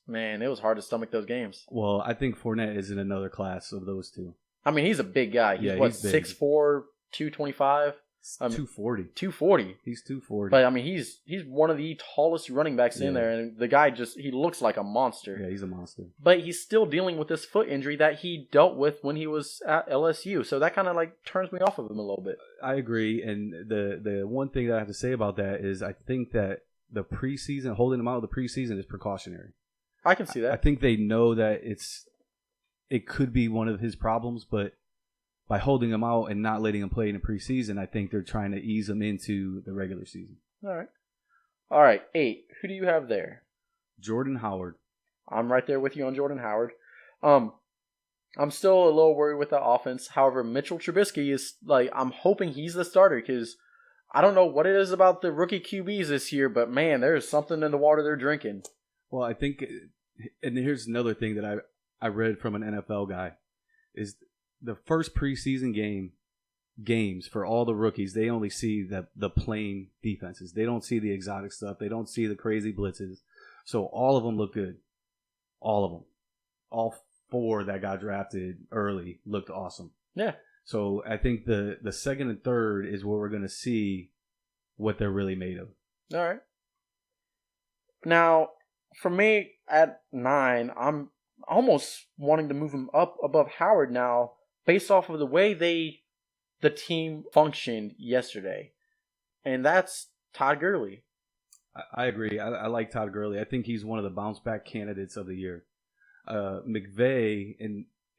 hard to stomach those games. Well, I think Fournette is in another class of those two. I mean, he's a big guy. He's what, 6'4", 225? 240. 240. He's 240. But I mean, he's one of the tallest running backs in there, and the guy he looks like a monster. Yeah, he's a monster. But he's still dealing with this foot injury that he dealt with when he was at LSU, so that kind of like turns me off of him a little bit. I agree, and the one thing that I have to say about that is I think that the preseason, holding him out of the preseason, is precautionary. I can see that. I think they know that it could be one of his problems, but by holding him out and not letting him play in the preseason, I think they're trying to ease him into the regular season. All right. 8. Who do you have there? Jordan Howard. I'm right there with you on Jordan Howard. I'm still a little worried with the offense. However, Mitchell Trubisky is I'm hoping he's the starter because I don't know what it is about the rookie QBs this year, but man, there's something in the water they're drinking. Well, I think, and here's another thing that I read from an NFL guy, is the first preseason games for all the rookies, they only see the plain defenses. They don't see the exotic stuff. They don't see the crazy blitzes. So all of them look good. All of them. All 4 that got drafted early looked awesome. Yeah. So I think the second and third is where we're going to see what they're really made of. All right. Now, for me at 9, I'm almost wanting to move him up above Howard now, based off of the way the team functioned yesterday. And that's Todd Gurley. I agree. I like Todd Gurley. I think he's one of the bounce-back candidates of the year. McVay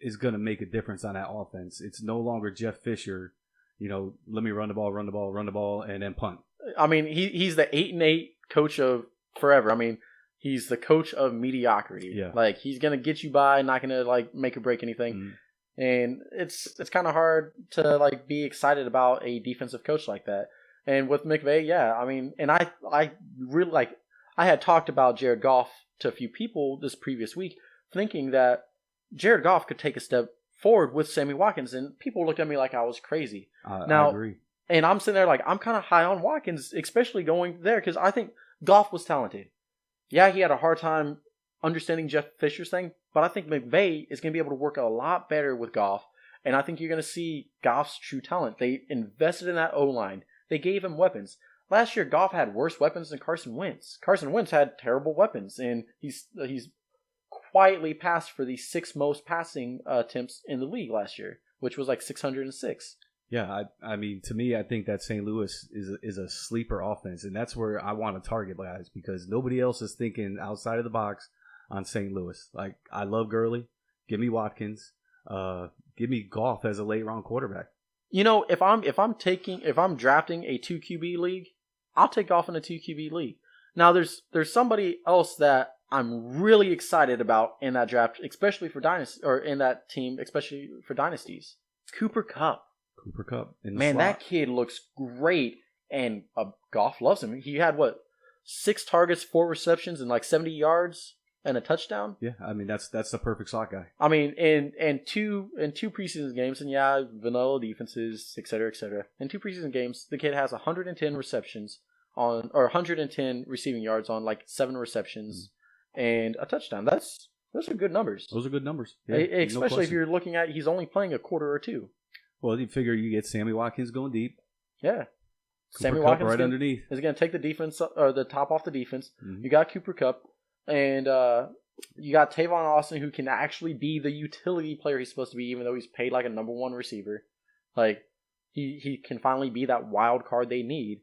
is going to make a difference on that offense. It's no longer Jeff Fisher, let me run the ball, and then punt. I mean, he's the 8-8 coach of forever. I mean, he's the coach of mediocrity. Yeah. He's going to get you by, not going to, make or break anything. Mm-hmm. And it's kind of hard to be excited about a defensive coach like that. And with McVay, yeah, I mean, and I really I had talked about Jared Goff to a few people this previous week, thinking that Jared Goff could take a step forward with Sammy Watkins, and people looked at me like I was crazy. I agree. And I'm sitting there I'm kind of high on Watkins, especially going there because I think Goff was talented. Yeah, he had a hard time understanding Jeff Fisher's thing, but I think McVay is going to be able to work a lot better with Goff, and I think you're going to see Goff's true talent. They invested in that O-line. They gave him weapons. Last year, Goff had worse weapons than Carson Wentz. Carson Wentz had terrible weapons, and he's quietly passed for the 6th most passing attempts in the league last year, which was 606. Yeah, I mean, to me, I think that St. Louis is a sleeper offense, and that's where I want to target guys because nobody else is thinking outside of the box on St. Louis. I love Gurley. Give me Watkins. Give me Goff as a late round quarterback. If I'm drafting a 2 QB league, I'll take Goff in a 2 QB league. Now there's somebody else that I'm really excited about in that draft, especially for dynasty or in that team, especially for dynasties. It's Cooper Kupp. Man, that kid looks great, and Goff loves him. He had 6 targets, 4 receptions, and 70 yards and a touchdown. Yeah, I mean that's the perfect slot guy. I mean, in two preseason games, and yeah, vanilla defenses, et cetera, et cetera. In 2 preseason games, the kid has 110 receptions or 110 receiving yards on 7 receptions and a touchdown. Those are good numbers. Those are good numbers. Yeah, especially if you're looking at he's only playing a quarter or 2. Well, you figure you get Sammy Watkins going deep. Yeah. Sammy Watkins right underneath is going to take the defense or the top off the defense. Mm-hmm. You got Cooper Kupp, and you got Tavon Austin, who can actually be the utility player he's supposed to be, even though he's paid like a number 1 receiver. He can finally be that wild card they need.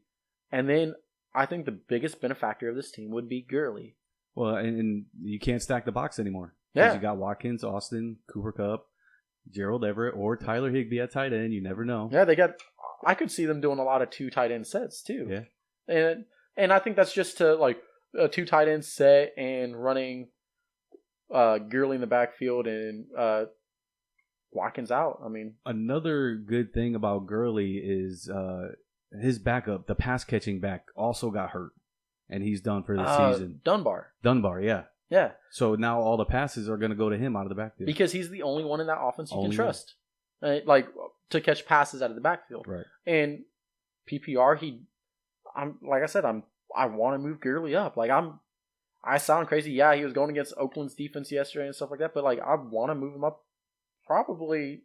And then I think the biggest benefactor of this team would be Gurley. Well, and you can't stack the box anymore. Yeah. You got Watkins, Austin, Cooper Kupp, Gerald Everett, or Tyler Higbee at tight end. You never know. Yeah, I could see them doing a lot of 2 tight end sets too. Yeah. And I think that's just to a 2 tight end set and running Gurley in the backfield and Watkins out. I mean, another good thing about Gurley is his backup, the pass catching back, also got hurt, and he's done for the season. Dunbar, yeah. Yeah. So now all the passes are going to go to him out of the backfield. Because he's the only one in that offense you can trust. To catch passes out of the backfield. Right. And PPR, I want to move Gurley up. I sound crazy. Yeah, he was going against Oakland's defense yesterday and stuff like that, but I want to move him up probably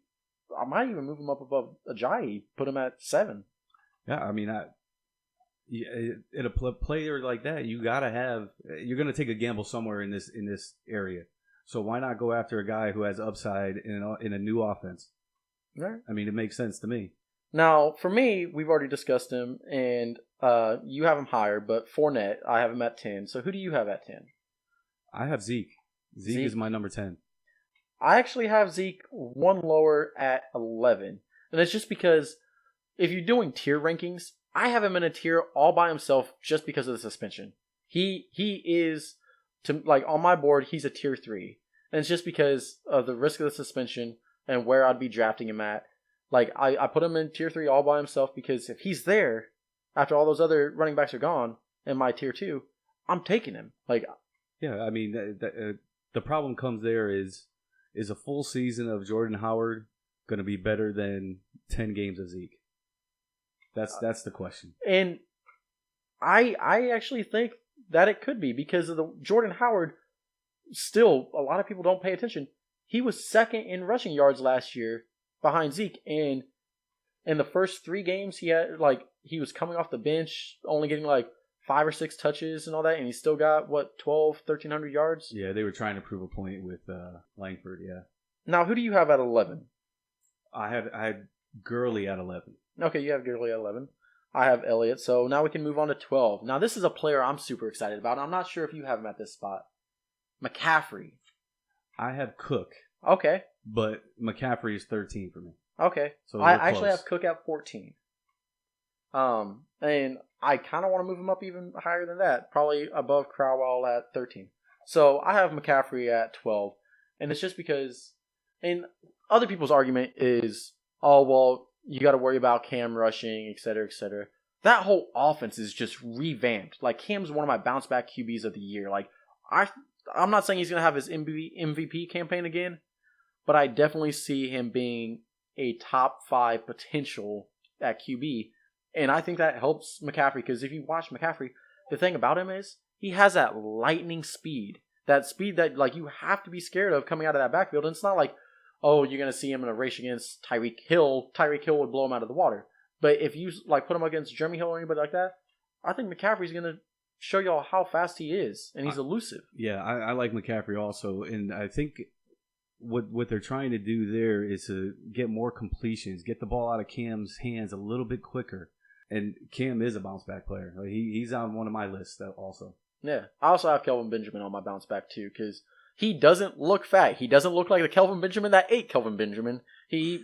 I might even move him up above Ajayi, put him at 7. Yeah, I mean, in a player like that, you're going to take a gamble somewhere in this area. So why not go after a guy who has upside in a new offense? Right. I mean, it makes sense to me. Now, for me, we've already discussed him, and you have him higher, but Fournette, I have him at 10. So who do you have at 10? I have Zeke. Zeke is my number 10. I actually have Zeke one lower at 11. And it's just because if you're doing tier rankings, I have him in a tier all by himself just because of the suspension. He is, on my board, he's a tier 3. And it's just because of the risk of the suspension and where I'd be drafting him at. Like, I put him in tier 3 all by himself because if he's there, after all those other running backs are gone in my tier 2, I'm taking him. Yeah, I mean, the problem comes there is a full season of Jordan Howard going to be better than 10 games of Zeke? That's the question. And I actually think that it could be because of the Jordan Howard. Still, a lot of people don't pay attention. He was second in rushing yards last year behind Zeke, and in the first 3 games he had he was coming off the bench, only getting 5 or 6 touches and all that, and he still got 1,300 yards. Yeah, they were trying to prove a point with Langford. Yeah. Now, who do you have at 11? I had Gurley at 11. Okay, you have Gurley at 11. I have Elliott. So now we can move on to 12. Now, this is a player I'm super excited about. I'm not sure if you have him at this spot. McCaffrey. I have Cook. Okay. But McCaffrey is 13 for me. Okay. So I actually have Cook at 14. And I kind of want to move him up even higher than that. Probably above Crowell at 13. So I have McCaffrey at 12. And it's just because, and other people's argument is, oh, well, you got to worry about Cam rushing, et cetera, et cetera. That whole offense is just revamped. Cam's one of my bounce back QBs of the year. I'm not saying he's going to have his MVP campaign again, but I definitely see him being a top 5 potential at QB. And I think that helps McCaffrey because if you watch McCaffrey, the thing about him is he has that lightning speed. That speed that you have to be scared of coming out of that backfield. And it's not oh, you're going to see him in a race against Tyreek Hill. Tyreek Hill would blow him out of the water. But if you put him against Jeremy Hill or anybody like that, I think McCaffrey's going to show y'all how fast he is. And he's elusive. Yeah, I like McCaffrey also. And I think what they're trying to do there is to get more completions, get the ball out of Cam's hands a little bit quicker. And Cam is a bounce back player. He's on one of my lists also. Yeah. I also have Kelvin Benjamin on my bounce back too because he doesn't look fat. He doesn't look like the Kelvin Benjamin that ate Kelvin Benjamin. He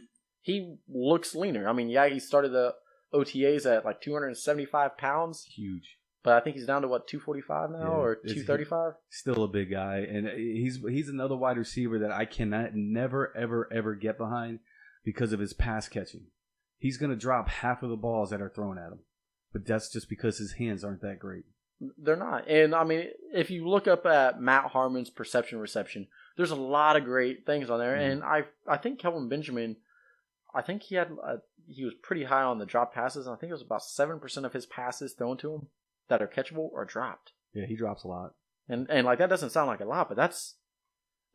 looks leaner. I mean, yeah, he started the OTAs at 275 pounds. Huge. But I think he's down to 245 now or 235. Still a big guy, and he's another wide receiver that I cannot never ever get behind because of his pass catching. He's going to drop half of the balls that are thrown at him, but that's just because his hands aren't that great. They're not. And, I mean, if you look up at Matt Harmon's perception reception, there's a lot of great things on there. Mm-hmm. And I think Kelvin Benjamin, I think he was pretty high on the drop passes. And I think it was about 7% of his passes thrown to him that are catchable are dropped. Yeah, he drops a lot. And that doesn't sound like a lot, but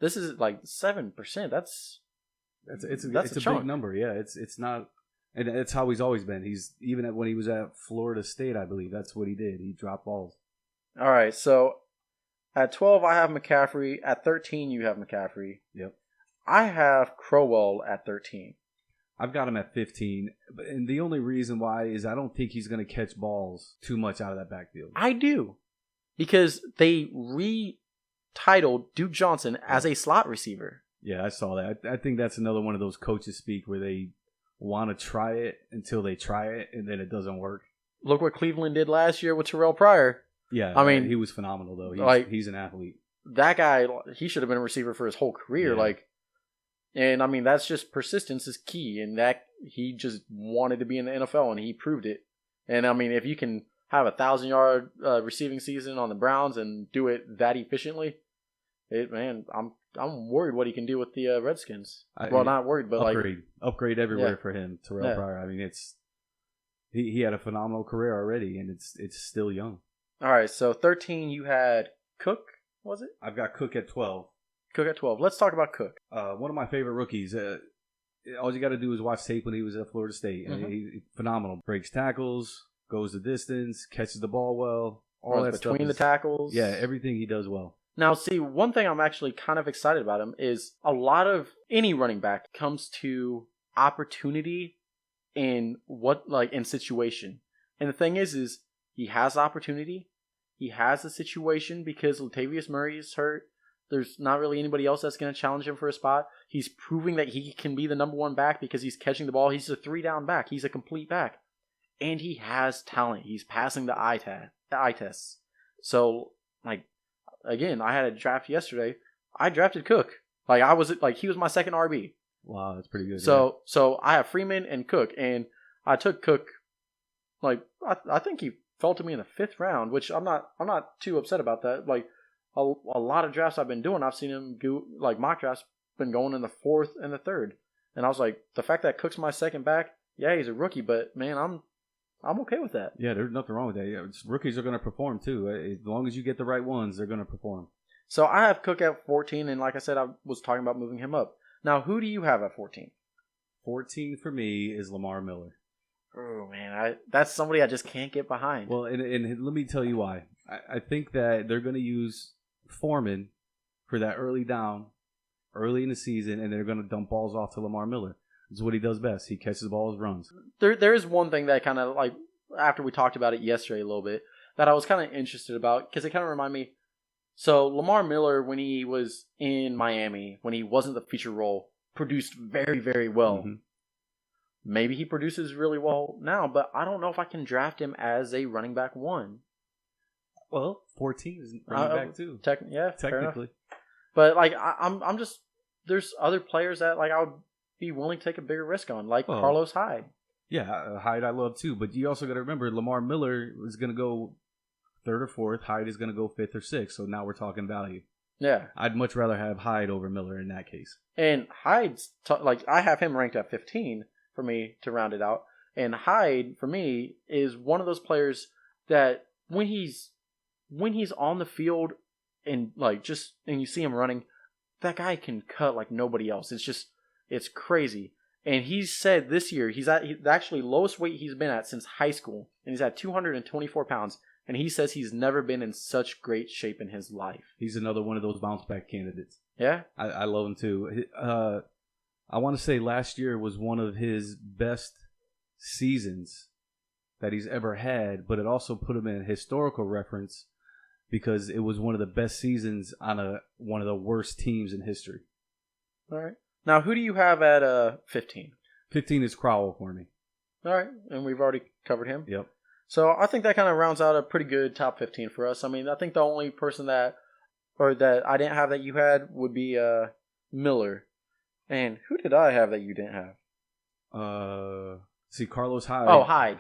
this is 7%. That's a big number. Yeah, it's not. And it's how he's always been. He's even when he was at Florida State, I believe that's what he did. He dropped balls. All right, so at 12 I have McCaffrey. At 13 you have McCaffrey. Yep. I have Crowell at 13. I've got him at 15, and the only reason why is I don't think he's going to catch balls too much out of that backfield. I do, because they retitled Duke Johnson as a slot receiver. Yeah, I saw that. I think that's another one of those coaches speak where they want to try it until they try it, and then it doesn't work. Look what Cleveland did last year with Terrell Pryor. Yeah, I mean, he was phenomenal, though. He's an athlete. That guy, he should have been a receiver for his whole career. Yeah. And, I mean, that's just persistence is key. And that he just wanted to be in the NFL, and he proved it. And, I mean, if you can have 1,000-yard receiving season on the Browns and do it that efficiently, I'm worried what he can do with the Redskins. Not worried, but upgrade everywhere for him. Terrell Pryor. I mean, he had a phenomenal career already, and it's still young. All right, so 13 you had Cook, was it? I've got Cook at 12. Cook at 12. Let's talk about Cook. One of my favorite rookies. all you got to do is watch tape when he was at Florida State. And he's phenomenal. Breaks tackles, goes the distance, catches the ball well. All that stuff between the tackles. Yeah, everything he does well. Now, see, one thing I'm actually kind of excited about him is a lot of any running back comes to opportunity in situation. And the thing is he has opportunity. He has a situation because Latavius Murray is hurt. There's not really anybody else that's going to challenge him for a spot. He's proving that he can be the number one back because he's catching the ball. He's a 3-down back. He's a complete back. And he has talent. He's passing the eye tests. So, again, I had a draft yesterday. I drafted Cook. He was my second RB. Wow, that's pretty good. So I have Freeman and Cook, and I took Cook. I think he fell to me in the 5th round, which I'm not too upset about that. A lot of drafts I've been doing, I've seen him go, mock drafts, been going in the 4th and the 3rd, and I was like, the fact that Cook's my second back, yeah, he's a rookie, but man, I'm okay with that. Yeah, there's nothing wrong with that. Yeah, rookies are going to perform too. As long as you get the right ones, they're going to perform. So I have Cook at 14, and like I said, I was talking about moving him up. Now, who do you have at 14? 14 for me is Lamar Miller. Oh, man, that's somebody I just can't get behind. Well, and let me tell you why. I think that they're going to use Foreman for that early down, early in the season, and they're going to dump balls off to Lamar Miller. It's what he does best. He catches balls, runs. There is one thing that kind of, after we talked about it yesterday a little bit, that I was kind of interested about, because it kind of reminded me. So, Lamar Miller, when he was in Miami, when he wasn't the feature role, produced very, very well. Mm-hmm. Maybe he produces really well now, but I don't know if I can draft him as a running back 1. Well, 14 is running back 2. Technically. But, I'm just, there's other players that, I would be willing to take a bigger risk on, Carlos Hyde. Yeah, Hyde I love too, but you also got to remember Lamar Miller is going to go 3rd or 4th. Hyde is going to go 5th or 6th, so now we're talking value. Yeah. I'd much rather have Hyde over Miller in that case. And Hyde's, I have him ranked at 15 for me to round it out. And Hyde, for me, is one of those players that when he's on the field and and you see him running, that guy can cut like nobody else. It's crazy. And he's said this year he's actually lowest weight he's been at since high school, and he's at 224 pounds. And he says he's never been in such great shape in his life. He's another one of those bounce back candidates. Yeah, I love him too. I want to say last year was one of his best seasons that he's ever had, but it also put him in a historical reference because it was one of the best seasons on one of the worst teams in history. All right. Now, who do you have at 15? 15 is Crowell for me. All right, and we've already covered him. Yep. So I think that kind of rounds out a pretty good top 15 for us. I mean, I think the only person that I didn't have that you had would be Miller. And who did I have that you didn't have? See, Carlos Hyde. Oh, Hyde.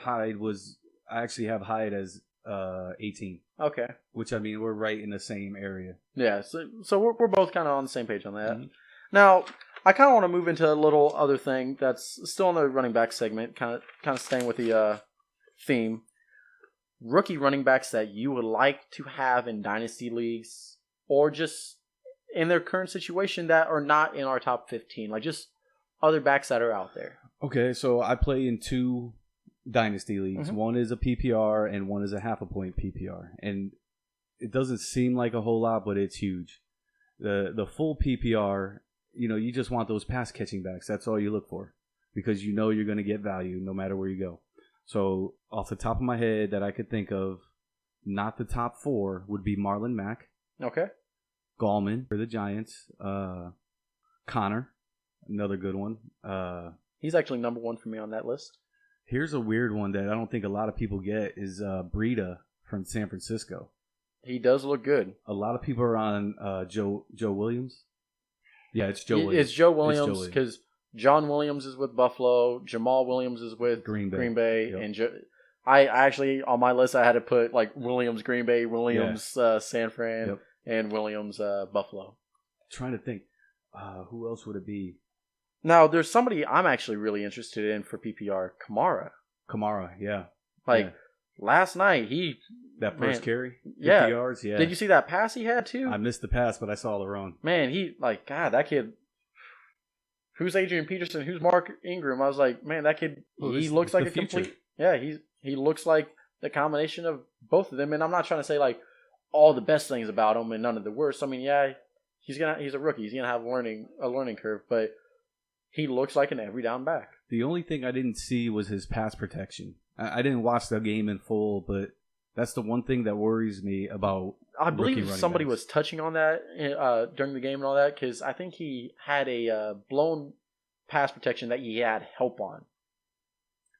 I actually have Hyde as 18. Okay. Which, I mean, we're right in the same area. Yeah, so we're both kind of on the same page on that. Mm-hmm. Now, I kind of want to move into a little other thing that's still in the running back segment, kind of staying with the theme. Rookie running backs that you would like to have in dynasty leagues or just in their current situation that are not in our top 15, just other backs that are out there. Okay, so I play in 2 dynasty leagues. Mm-hmm. One is a PPR and one is a half a point PPR. And it doesn't seem like a whole lot, but it's huge. The full PPR, you just want those pass catching backs. That's all you look for because you're going to get value no matter where you go. So off the top of my head that I could think of, not the top 4 would be Marlon Mack. Okay. Gallman for the Giants. Connor, another good one. He's actually number 1 for me on that list. Here's a weird one that I don't think a lot of people get is Breida from San Francisco. He does look good. A lot of people are on Joe Williams. Yeah, it's Joe Williams. It's Joe Williams because John Williams is with Buffalo. Jamal Williams is with Green Bay. Yep. And I actually, on my list, I had to put Williams, Green Bay, Williams, San Fran, yep. And Williams, Buffalo. Trying to think. Who else would it be? Now, there's somebody I'm actually really interested in for PPR. Kamara, yeah. Last night, that first carry? 50 yards? Yeah. Did you see that pass he had, too? I missed the pass, but I saw the run. Man, God, that kid... who's Adrian Peterson? Who's Mark Ingram? I was like, man, that kid, he looks like a complete, he looks like the combination of both of them. And I'm not trying to say like all the best things about him and none of the worst. I mean, he's a rookie. He's gonna have a learning curve, but he looks like an every down back. The only thing I didn't see was his pass protection. I didn't watch the game in full, but that's the one thing that worries me about. I believe somebody was touching on that during the game and all that, because I think he had a blown pass protection that he had help on.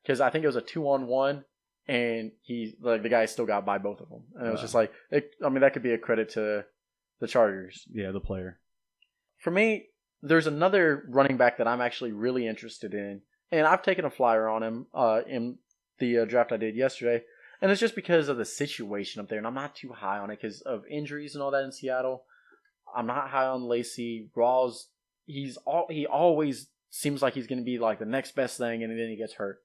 Because I think it was a 2-on-1, and the guy still got by both of them. And it was just like, that could be a credit to the Chargers. Yeah, the player. For me, there's another running back that I'm actually really interested in, and I've taken a flyer on him in the draft I did yesterday. And it's just because of the situation up there, and I'm not too high on it because of injuries and all that in Seattle. I'm not high on Lacy. Rawls, he always seems like he's going to be like the next best thing, and then he gets hurt.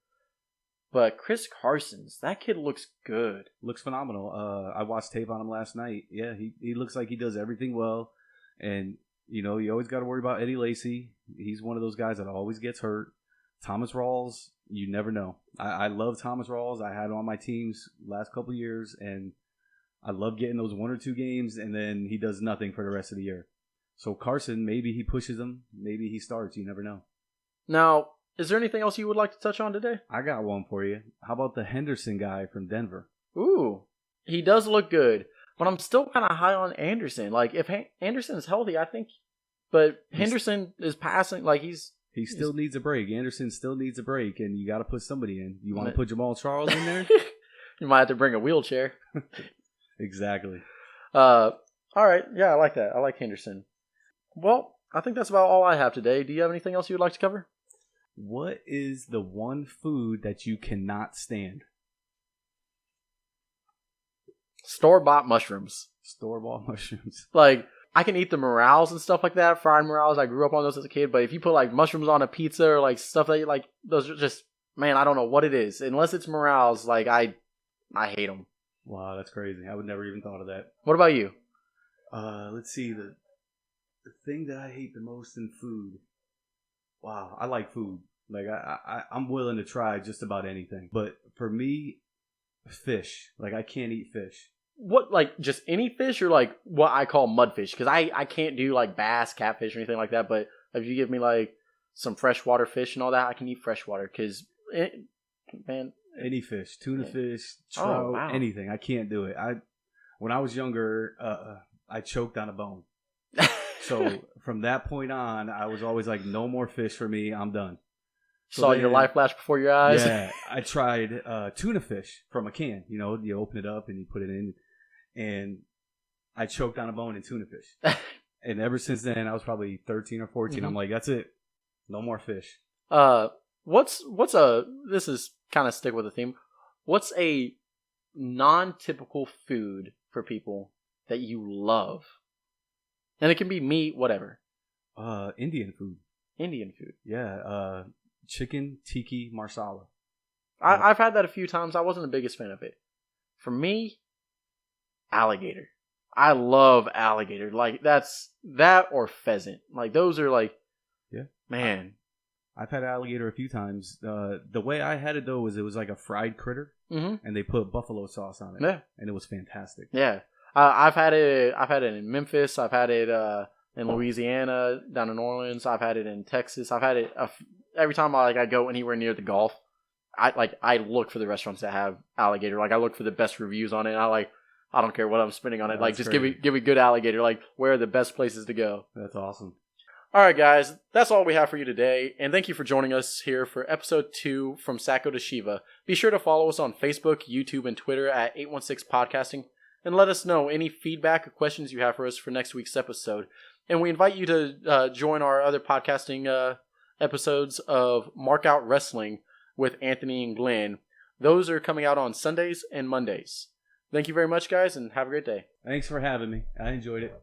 But Chris Carson's, that kid looks good. Looks phenomenal. I watched tape on him last night. Yeah, he looks like he does everything well. And, you always got to worry about Eddie Lacy. He's one of those guys that always gets hurt. Thomas Rawls, you never know. I love Thomas Rawls. I had him on my teams last couple of years, and I love getting those 1 or 2 games, and then he does nothing for the rest of the year. So Carson, maybe he pushes him. Maybe he starts. You never know. Now, is there anything else you would like to touch on today? I got one for you. How about the Henderson guy from Denver? Ooh, he does look good, but I'm still kind of high on Anderson. Like, if Anderson is healthy, I think, but Henderson is passing, like He still needs a break. Anderson still needs a break, and you got to put somebody in. You want to put Jamal Charles in there? You might have to bring a wheelchair. Exactly. All right. Yeah, I like that. I like Henderson. Well, I think that's about all I have today. Do you have anything else you would like to cover? What is the one food that you cannot stand? Store-bought mushrooms. Store-bought mushrooms. Like, I can eat the morels and stuff like that, fried morels. I grew up on those as a kid. But if you put like mushrooms on a pizza or like stuff that you like, those are just, man, I don't know what it is. Unless it's morels, like I hate them. Wow, that's crazy. I would never even thought of that. What about you? Let's see. The thing that I hate the most in food. Wow, I like food. Like I'm willing to try just about anything. But for me, fish. Like I can't eat fish. What, like, just any fish or, like, what I call mudfish? Because I can't do, like, bass, catfish, or anything like that. But if you give me, like, some freshwater fish and all that, I can eat freshwater. Because, man. Any fish. Tuna fish, trout, anything. I can't do it. When I was younger, I choked on a bone. So, from that point on, I was always like, no more fish for me. I'm done. Saw your life flash before your eyes? Yeah. I tried tuna fish from a can. You open it up and you put it in. And I choked on a bone in tuna fish. And ever since then, I was probably 13 or 14. Mm-hmm. I'm like, that's it. No more fish. This is kind of stick with the theme. What's a non-typical food for people that you love? And it can be meat, whatever. Indian food. Indian food. Yeah. Chicken tikka marsala. I've had that a few times. I wasn't the biggest fan of it. For me, alligator. I love alligator. Like, that's that or pheasant. Like, those are like, yeah, man. I've had alligator a few times. The way I had it though was it was like a fried critter, mm-hmm. and they put buffalo sauce on it. Yeah, and it was fantastic. Yeah, I've had it. I've had it in Memphis. I've had it in Louisiana, down in New Orleans. I've had it in Texas. I've had it every time I go anywhere near the Gulf. I look for the restaurants that have alligator. Like, I look for the best reviews on it. I don't care what I'm spending on it. Like, just crazy. give me good alligator. Like, where are the best places to go? That's awesome. All right, guys. That's all we have for you today. And thank you for joining us here for episode 2 from Sacko to Shiva. Be sure to follow us on Facebook, YouTube, and Twitter at 816 Podcasting. And let us know any feedback or questions you have for us for next week's episode. And we invite you to join our other podcasting episodes of Mark Out Wrestling with Anthony and Glenn. Those are coming out on Sundays and Mondays. Thank you very much, guys, and have a great day. Thanks for having me. I enjoyed it.